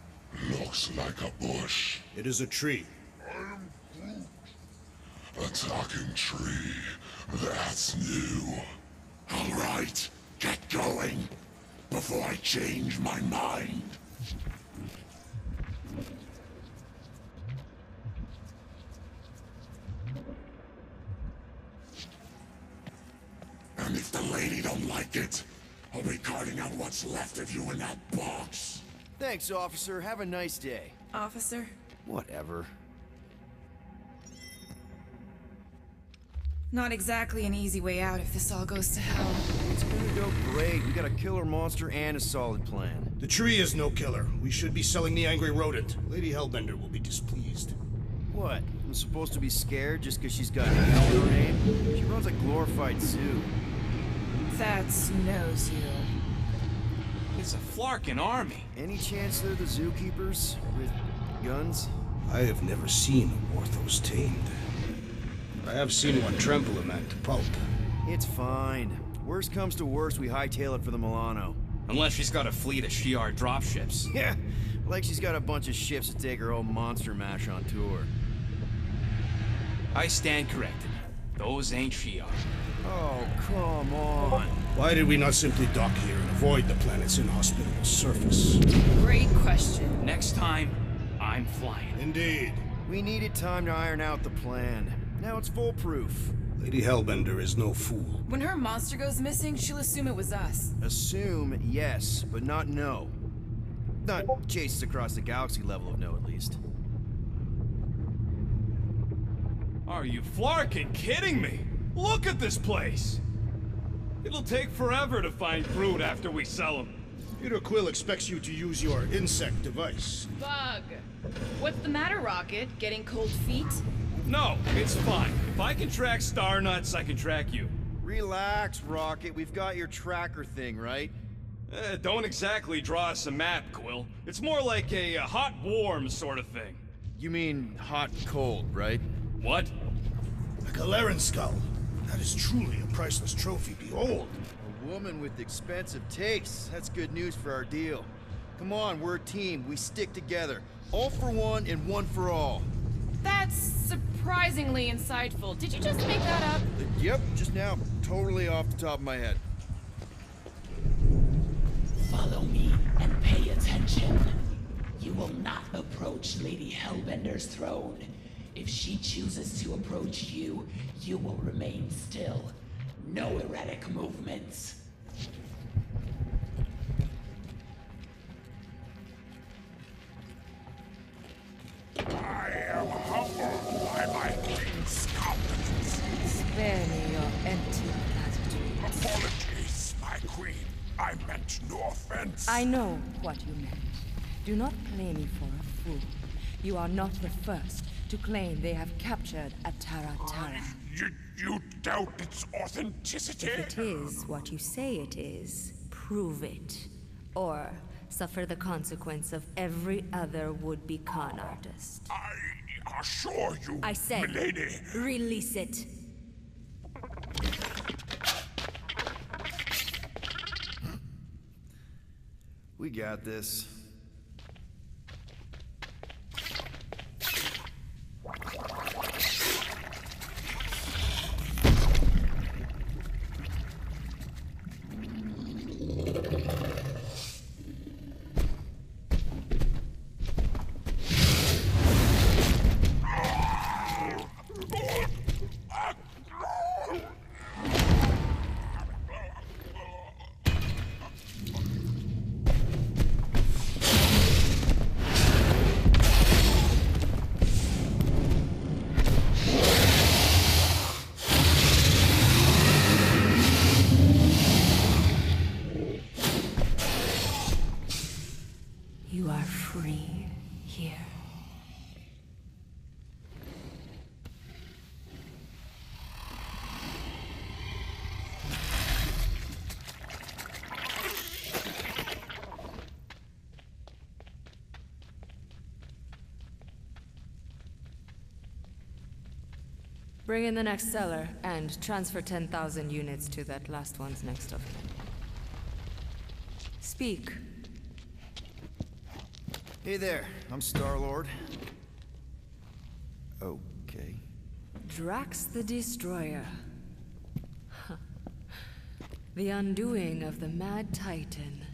Looks like a bush. It is a tree. I am Groot. A talking tree. That's new. All right, get going before I change my mind. And if the lady don't like it, I'll be carting out what's left of you in that box. Thanks, officer. Have a nice day. Officer? Whatever. Not exactly an easy way out if this all goes to hell. It's gonna go great. We got a killer monster and a solid plan. The tree is no killer. We should be selling the angry rodent. Lady Hellbender will be displeased. What? I'm supposed to be scared just because she's got hell in her name? She runs a glorified zoo. That's no zoo. It's a Flarkin army. Any chance they're the zookeepers? With guns? I have never seen a Orthos tamed. I have seen one trample a man to pulp. It's fine. Worst comes to worst, we hightail it for the Milano. Unless she's got a fleet of Shi'ar dropships. Yeah, like she's got a bunch of ships to take her whole monster mash on tour. I stand corrected. Those ain't Shi'ar. Oh, come on. Why did we not simply dock here and avoid the planet's inhospitable surface? Great question. Next time, I'm flying. Indeed. We needed time to iron out the plan. Now it's foolproof. Lady Hellbender is no fool. When her monster goes missing, she'll assume it was us. Assume, yes, but not no. Not chase us across the galaxy level of no, at least. Are you Flarkin kidding me? Look at this place! It'll take forever to find Groot after we sell him. Peter Quill expects you to use your insect device. Bug. What's the matter, Rocket? Getting cold feet? No, it's fine. If I can track Star Nuts, I can track you. Relax, Rocket. We've got your tracker thing, right? Don't exactly draw us a map, Quill. It's more like a hot-warm sort of thing. You mean hot-cold, right? What? A Galeran skull. That is truly a priceless trophy. Behold. A woman with expensive tastes. That's good news for our deal. Come on, we're a team. We stick together. All for one and one for all. That's surprisingly insightful. Did you just make that up? Yep, just now. Totally off the top of my head. Follow me and pay attention. You will not approach Lady Hellbender's throne. If she chooses to approach you, you will remain still. No erratic movements. I am humbled by my queen's competence. Spare me your empty platitudes. Apologies, my queen. I meant no offense. I know what you meant. Do not play me for a fool. You are not the first to claim they have captured a Tara. You doubt its authenticity? If it is what you say it is, prove it. Or suffer the consequence of every other would-be con artist. I assure you, I said, milady. Release it. We got this. You are free here. Bring in the next seller and transfer 10,000 units to that last one's next of kin. Speak. Hey there, I'm Star-Lord. Okay. Drax the Destroyer. The undoing of the Mad Titan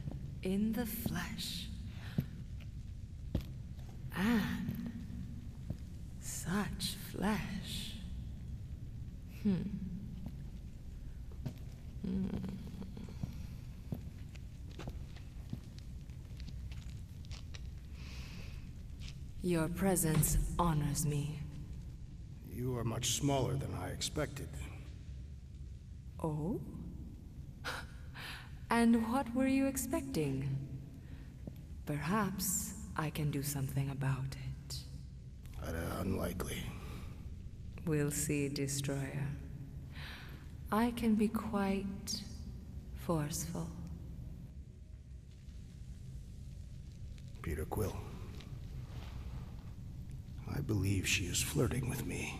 in the flesh. And such flesh. Your presence honors me. You are much smaller than I expected. Oh? And what were you expecting? Perhaps I can do something about it. Unlikely. We'll see, Destroyer. I can be quite forceful. Peter Quill. I believe she is flirting with me.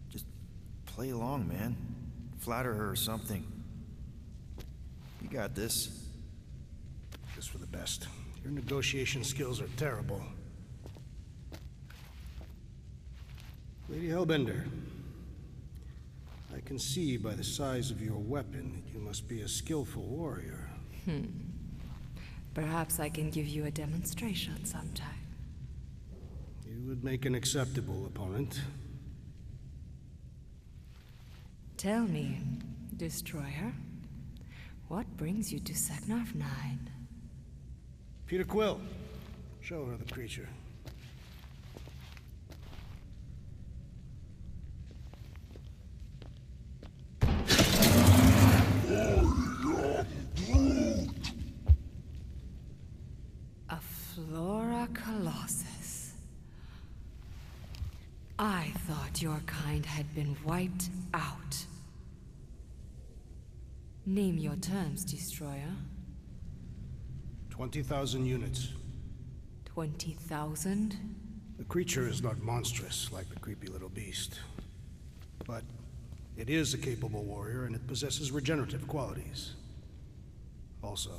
Just play along, man. Flatter her or something. You got this. Just for the best. Your negotiation skills are terrible. Lady Hellbender, I can see by the size of your weapon that you must be a skillful warrior. Perhaps I can give you a demonstration sometime. You would make an acceptable opponent. Tell me, Destroyer, what brings you to Seknarf 9? Peter Quill, show her the creature. A Flora Colossus. I thought your kind had been wiped out. Name your terms, Destroyer. 20,000 units. 20,000? The creature is not monstrous like the creepy little beast. But it is a capable warrior and it possesses regenerative qualities. Also,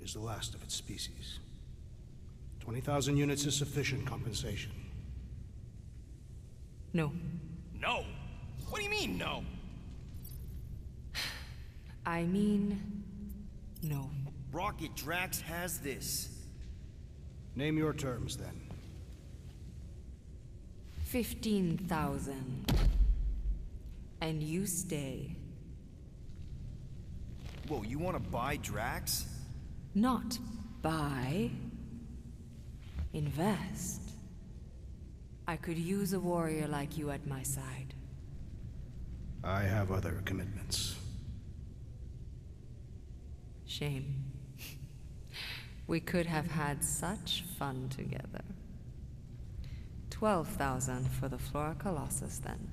it is the last of its species. 20,000 units is sufficient compensation. No. No? What do you mean, no? I mean, no. Rocket Drax has this. Name your terms, then. 15,000. And you stay. Whoa, you want to buy Drax? Not buy. Invest. I could use a warrior like you at my side. I have other commitments. Shame. We could have had such fun together. 12,000 for the Flora Colossus, then.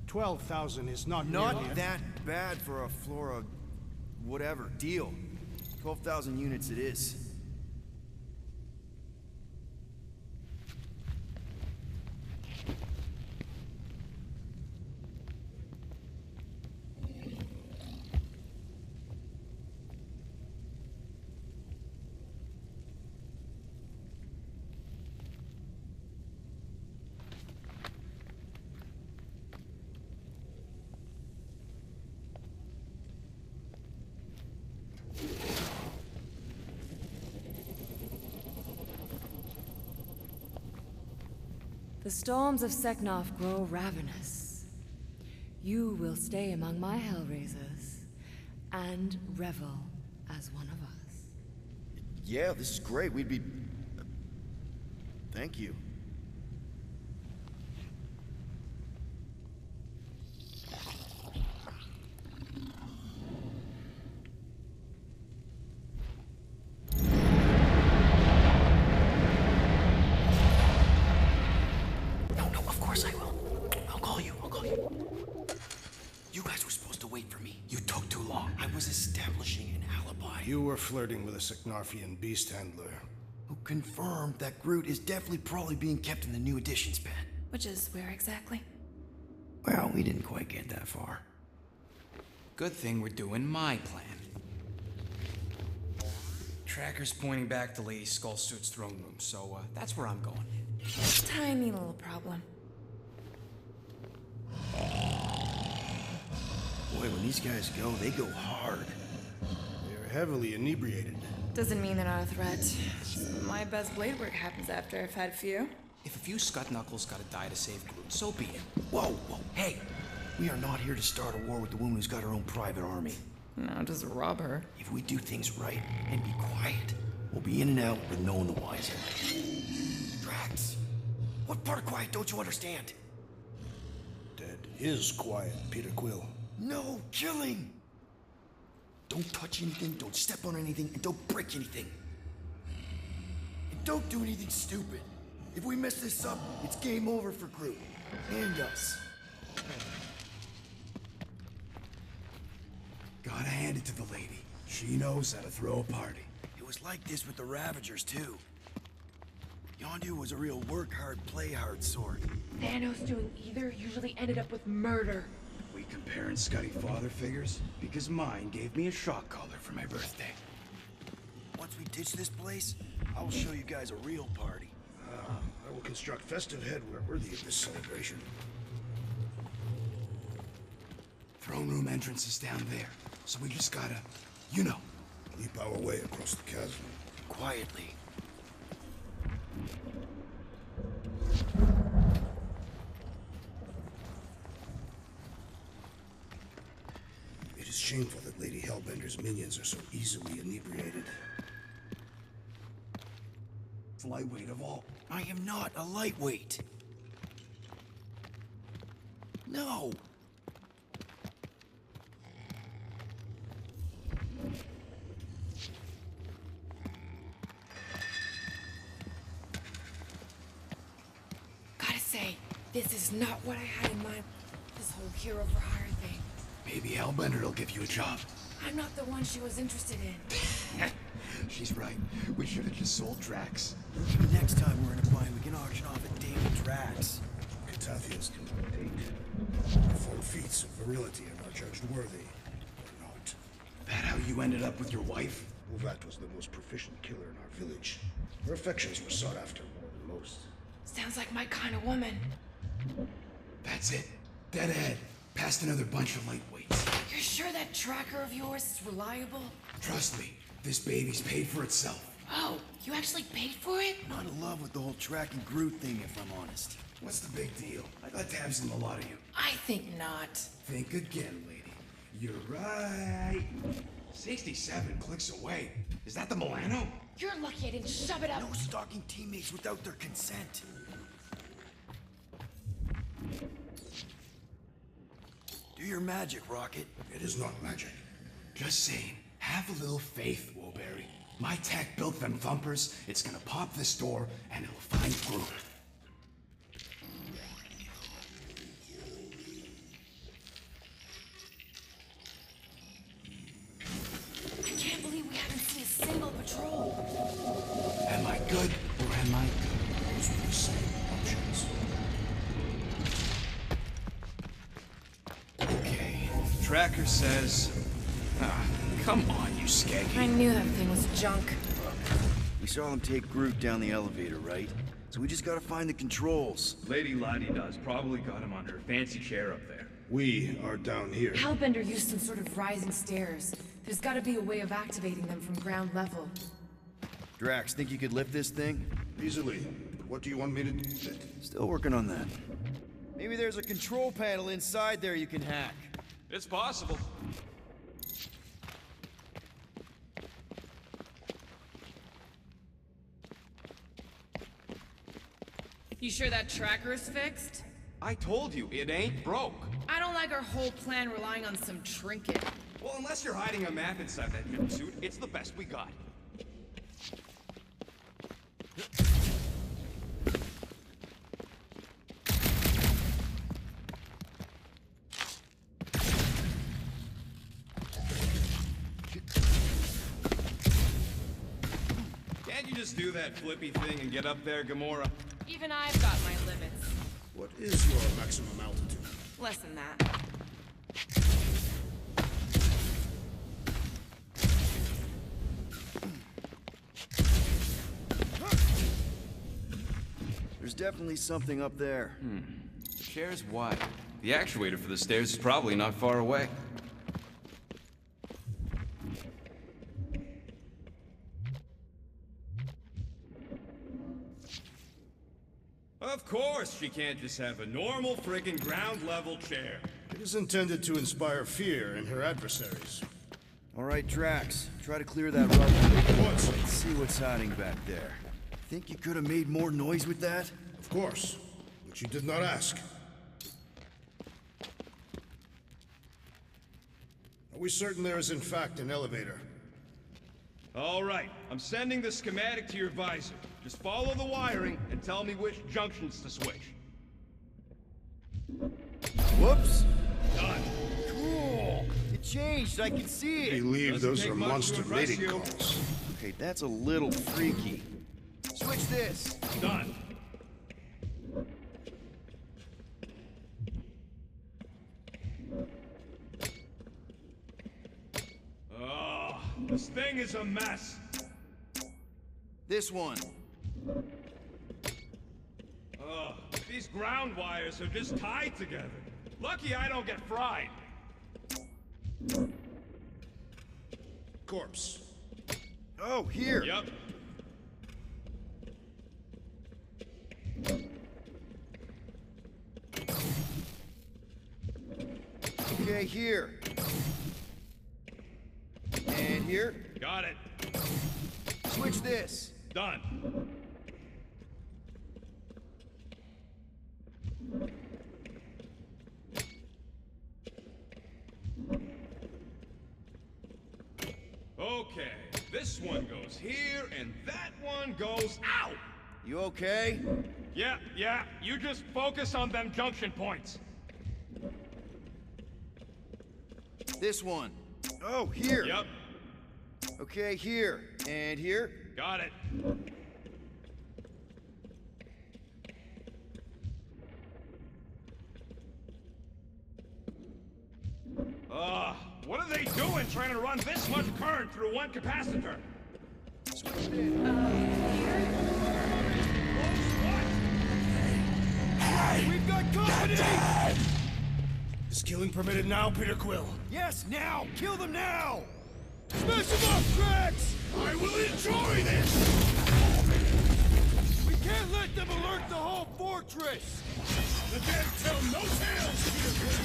12,000 is not Not that bad for a Flora... whatever. Deal. 12,000 units it is. The storms of Seknov grow ravenous. You will stay among my Hellraisers and revel as one of us. Yeah, this is great. We'd be... Thank you. You were flirting with a Seknarfian beast handler. Who confirmed that Groot is definitely probably being kept in the new editions pen. Which is where exactly? Well, we didn't quite get that far. Good thing we're doing my plan. Tracker's pointing back to Lady Skullsuit's throne room, so that's where I'm going. Tiny little problem. Boy, when these guys go, they go hard. They're heavily inebriated. Doesn't mean they're not a threat. My best blade work happens after I've had a few. If a few scut knuckles gotta die to save Groot, so be it. Whoa, whoa, hey! We are not here to start a war with the woman who's got her own private army. No, just rob her. If we do things right and be quiet, we'll be in and out with no one the wiser. Drax, what part of quiet don't you understand? Dead is quiet, Peter Quill. No killing! Don't touch anything, don't step on anything, and don't break anything. And don't do anything stupid. If we mess this up, it's game over for Groot. And us. Gotta hand it to the lady. She knows how to throw a party. It was like this with the Ravagers, too. Yondu was a real work-hard, play-hard sort. Thanos doing either usually ended up with murder. We comparing Scotty father figures? Because mine gave me a shock collar for my birthday. Once we ditch this place, I will show you guys a real party. I will construct festive headwear worthy of this celebration. Throne room entrance is down there, so we just gotta, you know. Leap our way across the chasm. Quietly. It is shameful that Lady Hellbender's minions are so easily inebriated. It's lightweight of all. I am not a lightweight. No. Gotta say, this is not what I had in mind. This whole hero for hire thing. Maybe Hellbender'll give you a job. I'm not the one she was interested in. She's right. We should have just sold Drax. Next time we're in a bind, we can auction off a Daily Drax. Catathias can date. Perform feats of virility and are judged worthy, or not. That how you ended up with your wife? Uvat was the most proficient killer in our village. Her affections were sought after more than most. Sounds like my kind of woman. That's it. Dead ahead. Past another bunch of lightweights. You're sure that tracker of yours is reliable? Trust me, this baby's paid for itself. Oh, you actually paid for it? Not in love with the whole tracking Groot thing, if I'm honest. What's the big deal? I got tabs on a lot of you. I think not. Think again, lady. You're right. 67 clicks away. Is that the Milano? You're lucky I didn't shove it up. No stalking teammates without their consent. Do your magic, Rocket. It is not magic. Just saying. Have a little faith, Woolberry. My tech built them thumpers. It's gonna pop this door, and it'll find Groot. I can't believe we haven't seen a single patrol. Am I good or am I good? Those are the same options. Okay, tracker says... Ah, come on, you skanky. I knew that thing was junk. We saw them take Groot down the elevator, right? So we just gotta find the controls. Lady Lottie-Does probably got him on her fancy chair up there. We are down here. Hellbender used some sort of rising stairs. There's gotta be a way of activating them from ground level. Drax, think you could lift this thing? Easily. What do you want me to do? Still working on that. Maybe there's a control panel inside there you can hack. It's possible. You sure that tracker is fixed? I told you, it ain't broke. I don't like our whole plan relying on some trinket. Well, unless you're hiding a map inside that jumpsuit, it's the best we got. Can't you just do that flippy thing and get up there, Gamora? Even I've got my limits. What is your maximum altitude? Less than that. There's definitely something up there. The chair's wide. The actuator for the stairs is probably not far away. Of course she can't just have a normal friggin' ground-level chair. It is intended to inspire fear in her adversaries. All right, Drax, try to clear that rubble. What? Let's see what's hiding back there. Think you could have made more noise with that? Of course, but you did not ask. Are we certain there is in fact an elevator? All right, I'm sending the schematic to your visor. Just follow the wiring and tell me which junctions to switch. Whoops! Done. Cool! It changed, I can see I it! believe Doesn't those take are much to monster impress mating you. calls. Okay, that's a little freaky. Switch this! Done. Oh, this thing is a mess. This one. Ugh, these ground wires are just tied together. Lucky I don't get fried. Corpse. Oh, here! Yep. Okay, here. And here. Got it. Switch this. Done. Okay, this one goes here, and that one goes out. You okay? Yeah, you just focus on them junction points. This one. Oh, here. Yep, Okay, here. And here. got it. What are they doing trying to run this much current through one capacitor? We've got company! Is killing permitted now, Peter Quill? Yes, now! Kill them now! Smash them up, Drax! I will enjoy this! We can't let them alert the whole fortress! The dead tell no tales, Peter Quill!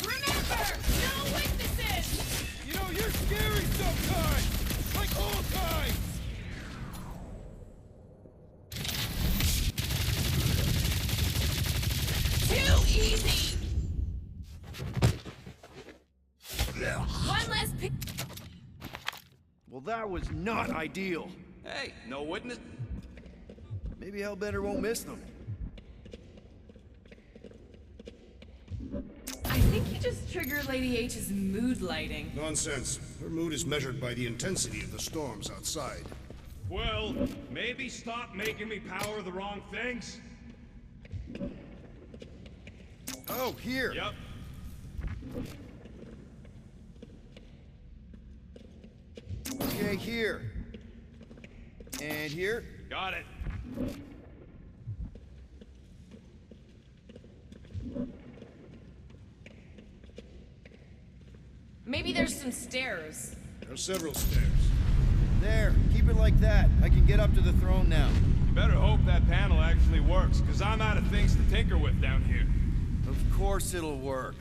Remember, no witnesses! You know, you're scary sometimes! Like all kinds! Too easy! One less pick. Well, that was not ideal. Hey, no witness. Maybe Hellbender won't miss them. I think you just triggered Lady H's mood lighting. Nonsense. Her mood is measured by the intensity of the storms outside. Well, maybe stop making me power the wrong things. Oh, here. Yep. Okay, here. And here. Got it. Maybe there's some stairs. There are several stairs. There, keep it like that. I can get up to the throne now. You better hope that panel actually works, because I'm out of things to tinker with down here. Of course it'll work.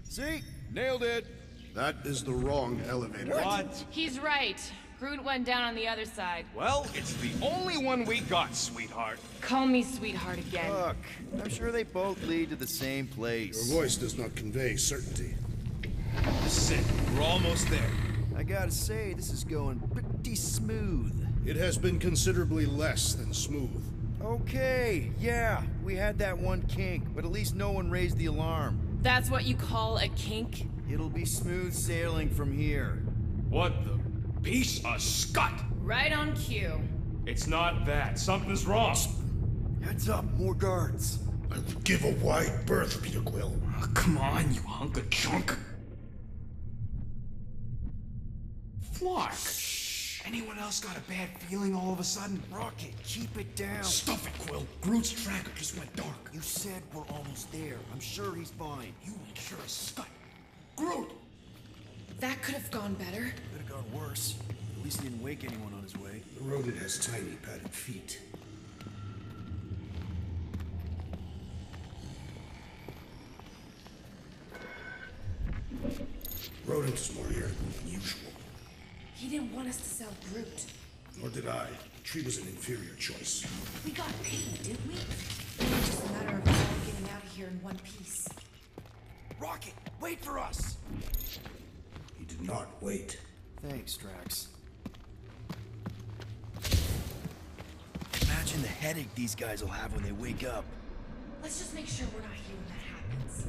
See? Nailed it. That is the wrong elevator. What? He's right. Groot went down on the other side. Well, it's the only one we got, sweetheart. Call me sweetheart again. Look, I'm sure they both lead to the same place. Your voice does not convey certainty. This is it. We're almost there. I gotta say, this is going pretty smooth. It has been considerably less than smooth. Okay, yeah, we had that one kink, but at least no one raised the alarm. That's what you call a kink? It'll be smooth sailing from here. What the piece of scut? Right on cue. It's not that. Something's wrong. Heads up, more guards. I would give a wide berth, Peter Quill. Oh, come on, you hunk of junk. Flark. Anyone else got a bad feeling all of a sudden? Rocket, keep it down. Stuff it, Quill. Groot's tracker just went dark. You said we're almost there. I'm sure he's fine. You ain't sure as scut. Groot! That could have gone better. Could have gone worse. At least he didn't wake anyone on his way. The rodent has tiny padded feet. Rodent is more irritable than usual. He didn't want us to sell Groot. Nor did I. The tree was an inferior choice. We got paid, didn't we? It's just a matter of us all getting out of here in one piece. Rocket, wait for us! He did not wait. Thanks, Drax. Imagine the headache these guys will have when they wake up. Let's just make sure we're not here when that happens.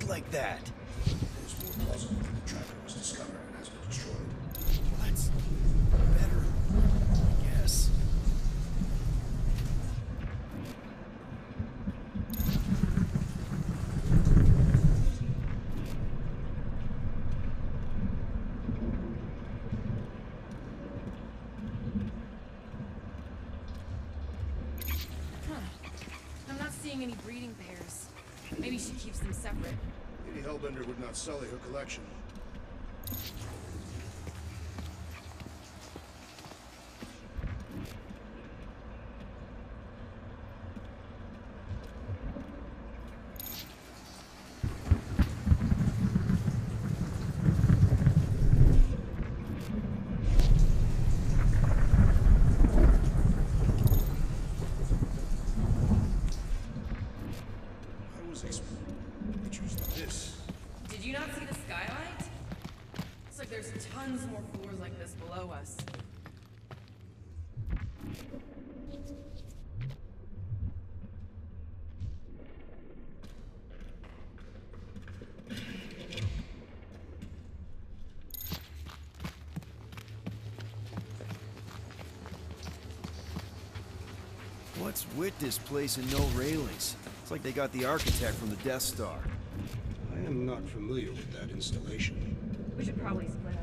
Like that. It's more plausible that the tracker was discovered and has been destroyed. Well, that's better, I guess. Huh. I'm not seeing any breeding pairs. Maybe she keeps them separate. Lady Hellbender would not sully her collection. Did you not see the skylight? Looks like there's tons more floors like this below us. What's with this place and no railings? It's like they got the architect from the Death Star. I am not familiar with that installation. We should probably split up.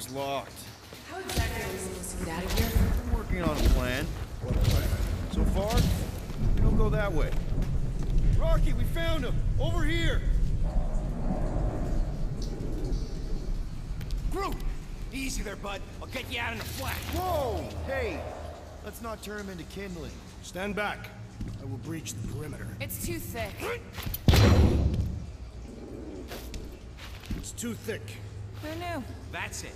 door's locked. How exactly are we supposed to get out of here? I'm working on a plan. What a plan? So far, we don't go that way. Rocky, we found him! Over here! Groot! Easy there, bud. I'll get you out in a flash. Whoa! Hey! Let's not turn him into kindling. Stand back. I will breach the perimeter. It's too thick. It's too thick. Who knew? That's it.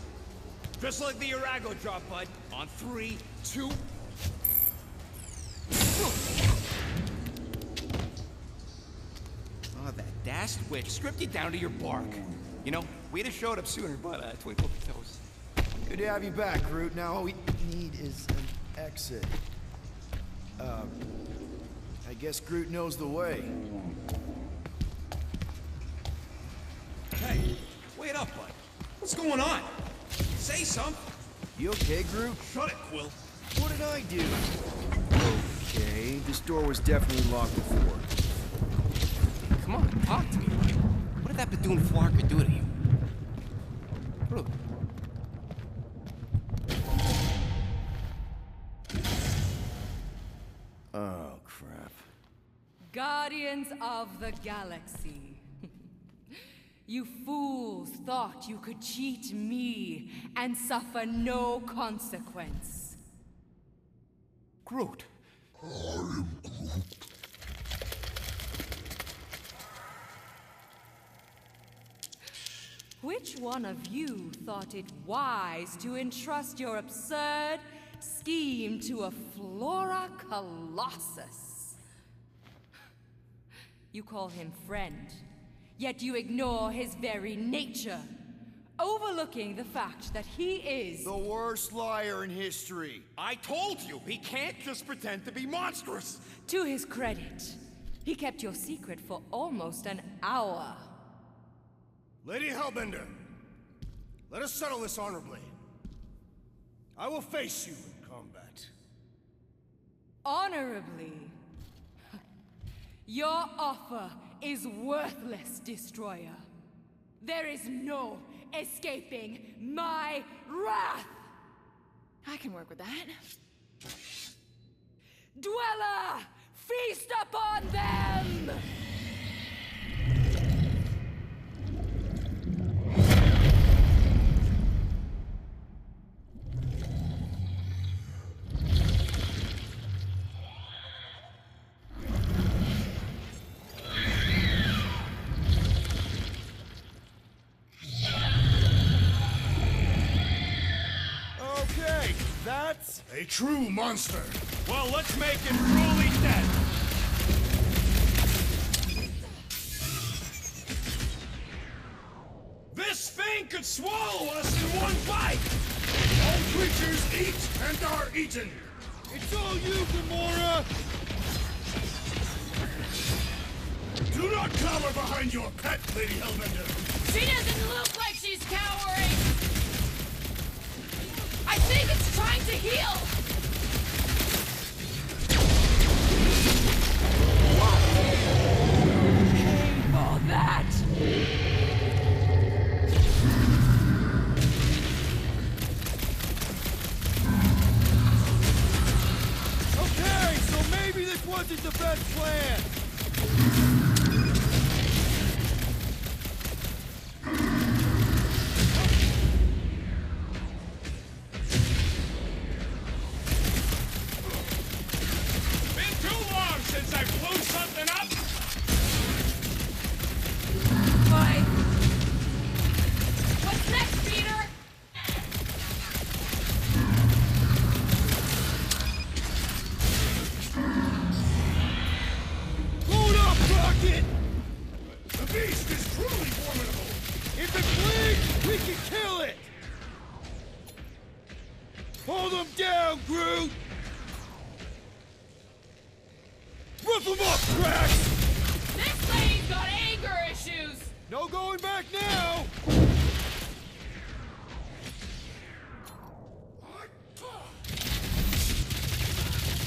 Just like the Arago drop, bud. On 3, 2... Oh, that dashed witch stripped you down to your bark. You know, we'd have showed up sooner, but twinkle the toes. Good to have you back, Groot. Now all we need is an exit. I guess Groot knows the way. Hey, wait up, bud. What's going on? Say something. You okay, Groot? Shut it, Quill. What did I do? Okay, this door was definitely locked before. Come on, talk to me. What did that Bethune Flarker do to you? Groot. Oh, crap. Guardians of the Galaxy. You fools thought you could cheat me and suffer no consequence. Groot. I am Groot. Which one of you thought it wise to entrust your absurd scheme to a Flora Colossus? You call him friend, yet you ignore his very nature, overlooking the fact that he is the worst liar in history. I told you, he can't just pretend to be monstrous. To his credit, he kept your secret for almost an hour. Lady Hellbender, let us settle this honorably. I will face you in combat. Honorably? Your offer is worthless, Destroyer. There is no escaping my wrath! I can work with that. Dweller! Feast upon them! That's a true monster. Well, let's make him truly dead. This thing could swallow us in one bite. All creatures eat and are eaten. It's all you, Gamora. Do not cower behind your pet, Lady Hellbender. She doesn't look like she's cowering. I think it's trying to heal! Pay for that! Okay, so maybe this wasn't the best plan. Hold him down, Groot! Rip him up, Drax! This lady's got anger issues! No going back now!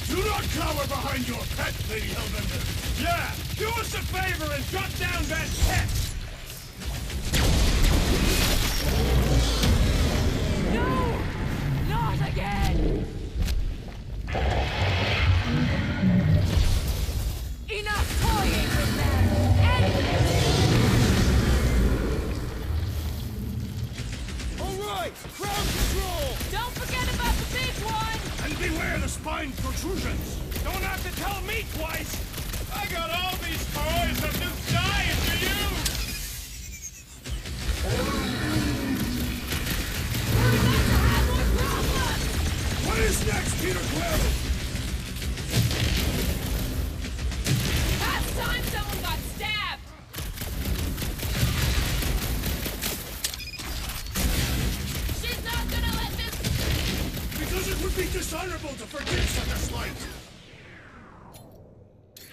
Do not cower behind your pet, Lady Hellbender! Yeah! Do us a favor and shut down that pet! again! Enough toying with them! Alright! Crowd control! Don't forget about the big one! And beware the spine protrusions! Don't have to tell me twice! I got all these toys I'm just dying for you! We're about to have more problems! What is next, Peter Quill? Last time someone got stabbed! She's not gonna let this... Because it would be dishonorable to forgive such a slight!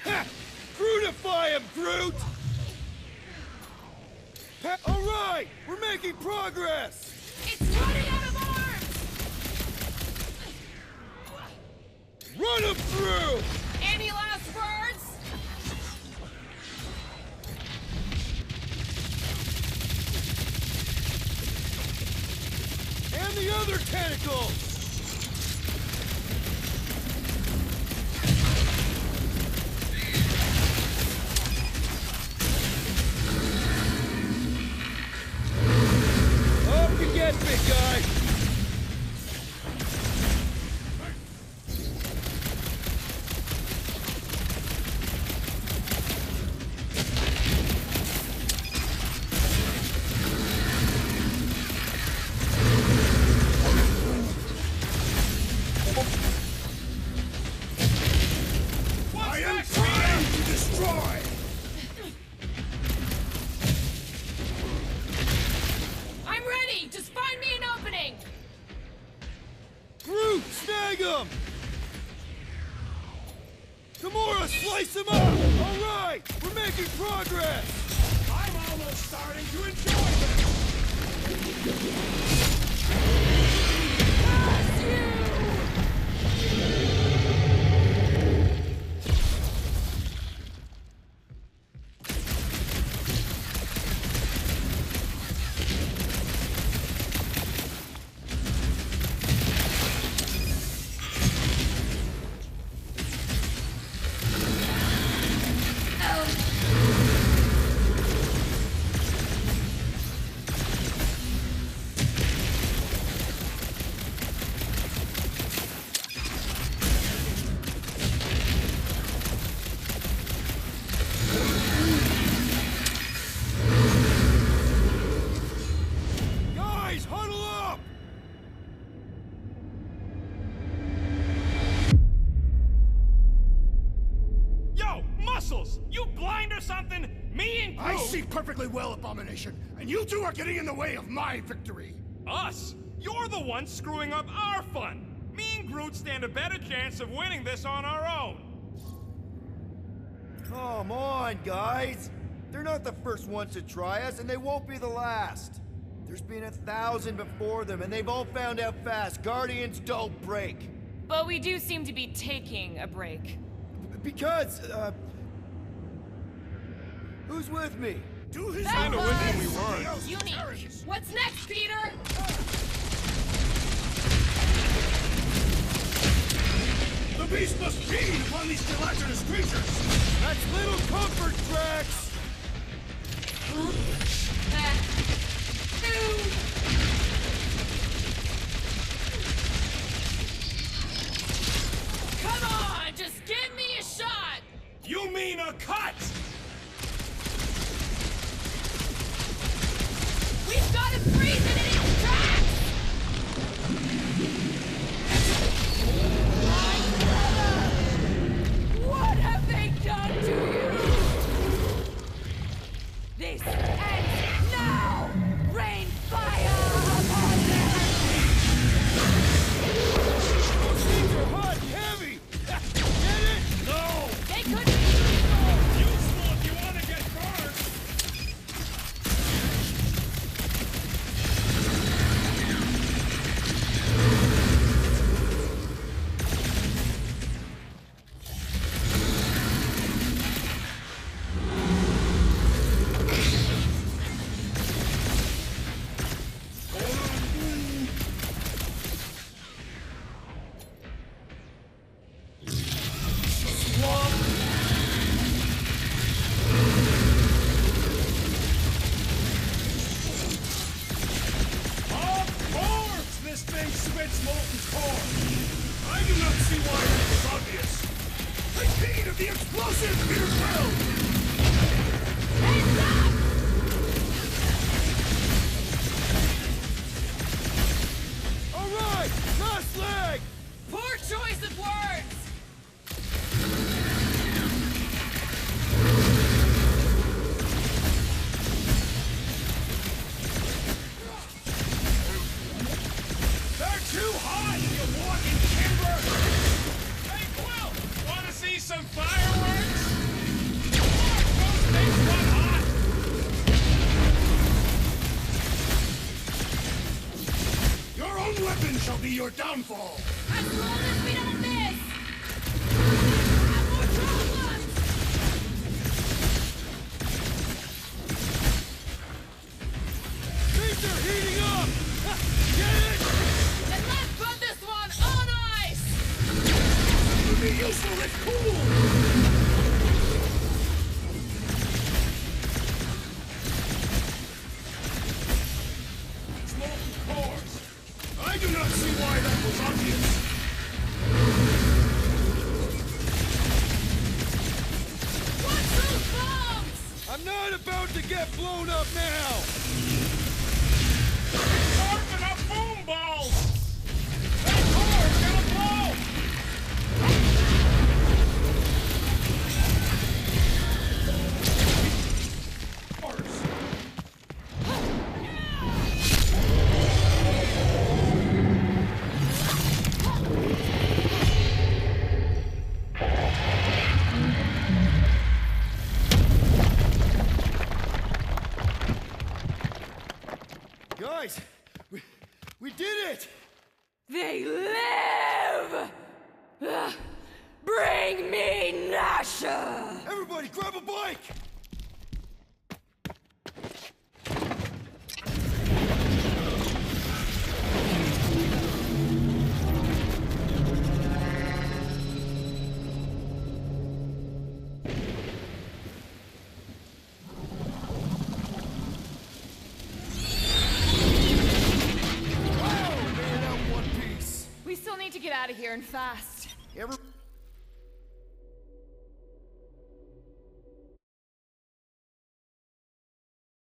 Ha! Brutify him, Groot! Alright! We're making progress! It's running out of arms! Run him through! Any last words? And the other tentacles! Up you get, big guy! I am trying to destroy! I'm ready! Just find me an opening! Groot, snag him! Gamora, slice him up! Alright, we're making progress! I'm almost starting to enjoy this! Guys, huddle up! Yo, Muscles! You blind or something? Me and Groot... I see perfectly well, Abomination, and you two are getting in the way of my victory! Us? You're the one screwing up our fun! Me and Groot stand a better chance of winning this on our own! Come on, guys! They're not the first ones to try us, and they won't be the last! There's been 1,000 before them, and they've all found out fast. Guardians don't break! But we do seem to be taking a break. Because, who's with me? Do his Kinda wishing we weren't. Unique! What's next, Peter? The beast must feed upon these gelatinous creatures! That's little comfort, Drax! Come on, just give me a shot! You mean a cut! We've got to freeze it in its tracks! My brother! What have they done to you? This ends now! Rain fire upon them! Those things are hot and heavy! Get it? No! They couldn't be evil! You see why that was obvious. Repeat of the explosive here well. Heads up! All right, last leg. Poor choice of words! They're too hot, you walking timber! Hey, Quill, wanna see some fireworks? Those things run hot! Your own weapon shall be your downfall. As long as we don't miss! Have more problems! Things are heating up. Get it? Then let's put this one on ice! It would be useful if cool. It's molten cores. I do not see why that was obvious. What's those bombs? I'm not about to get blown up now. Carving up boom balls! That core's gonna blow! Guys, we did it. They live! Bring me Nasha! Everybody, grab a bike. We still need to get out of here and fast. Every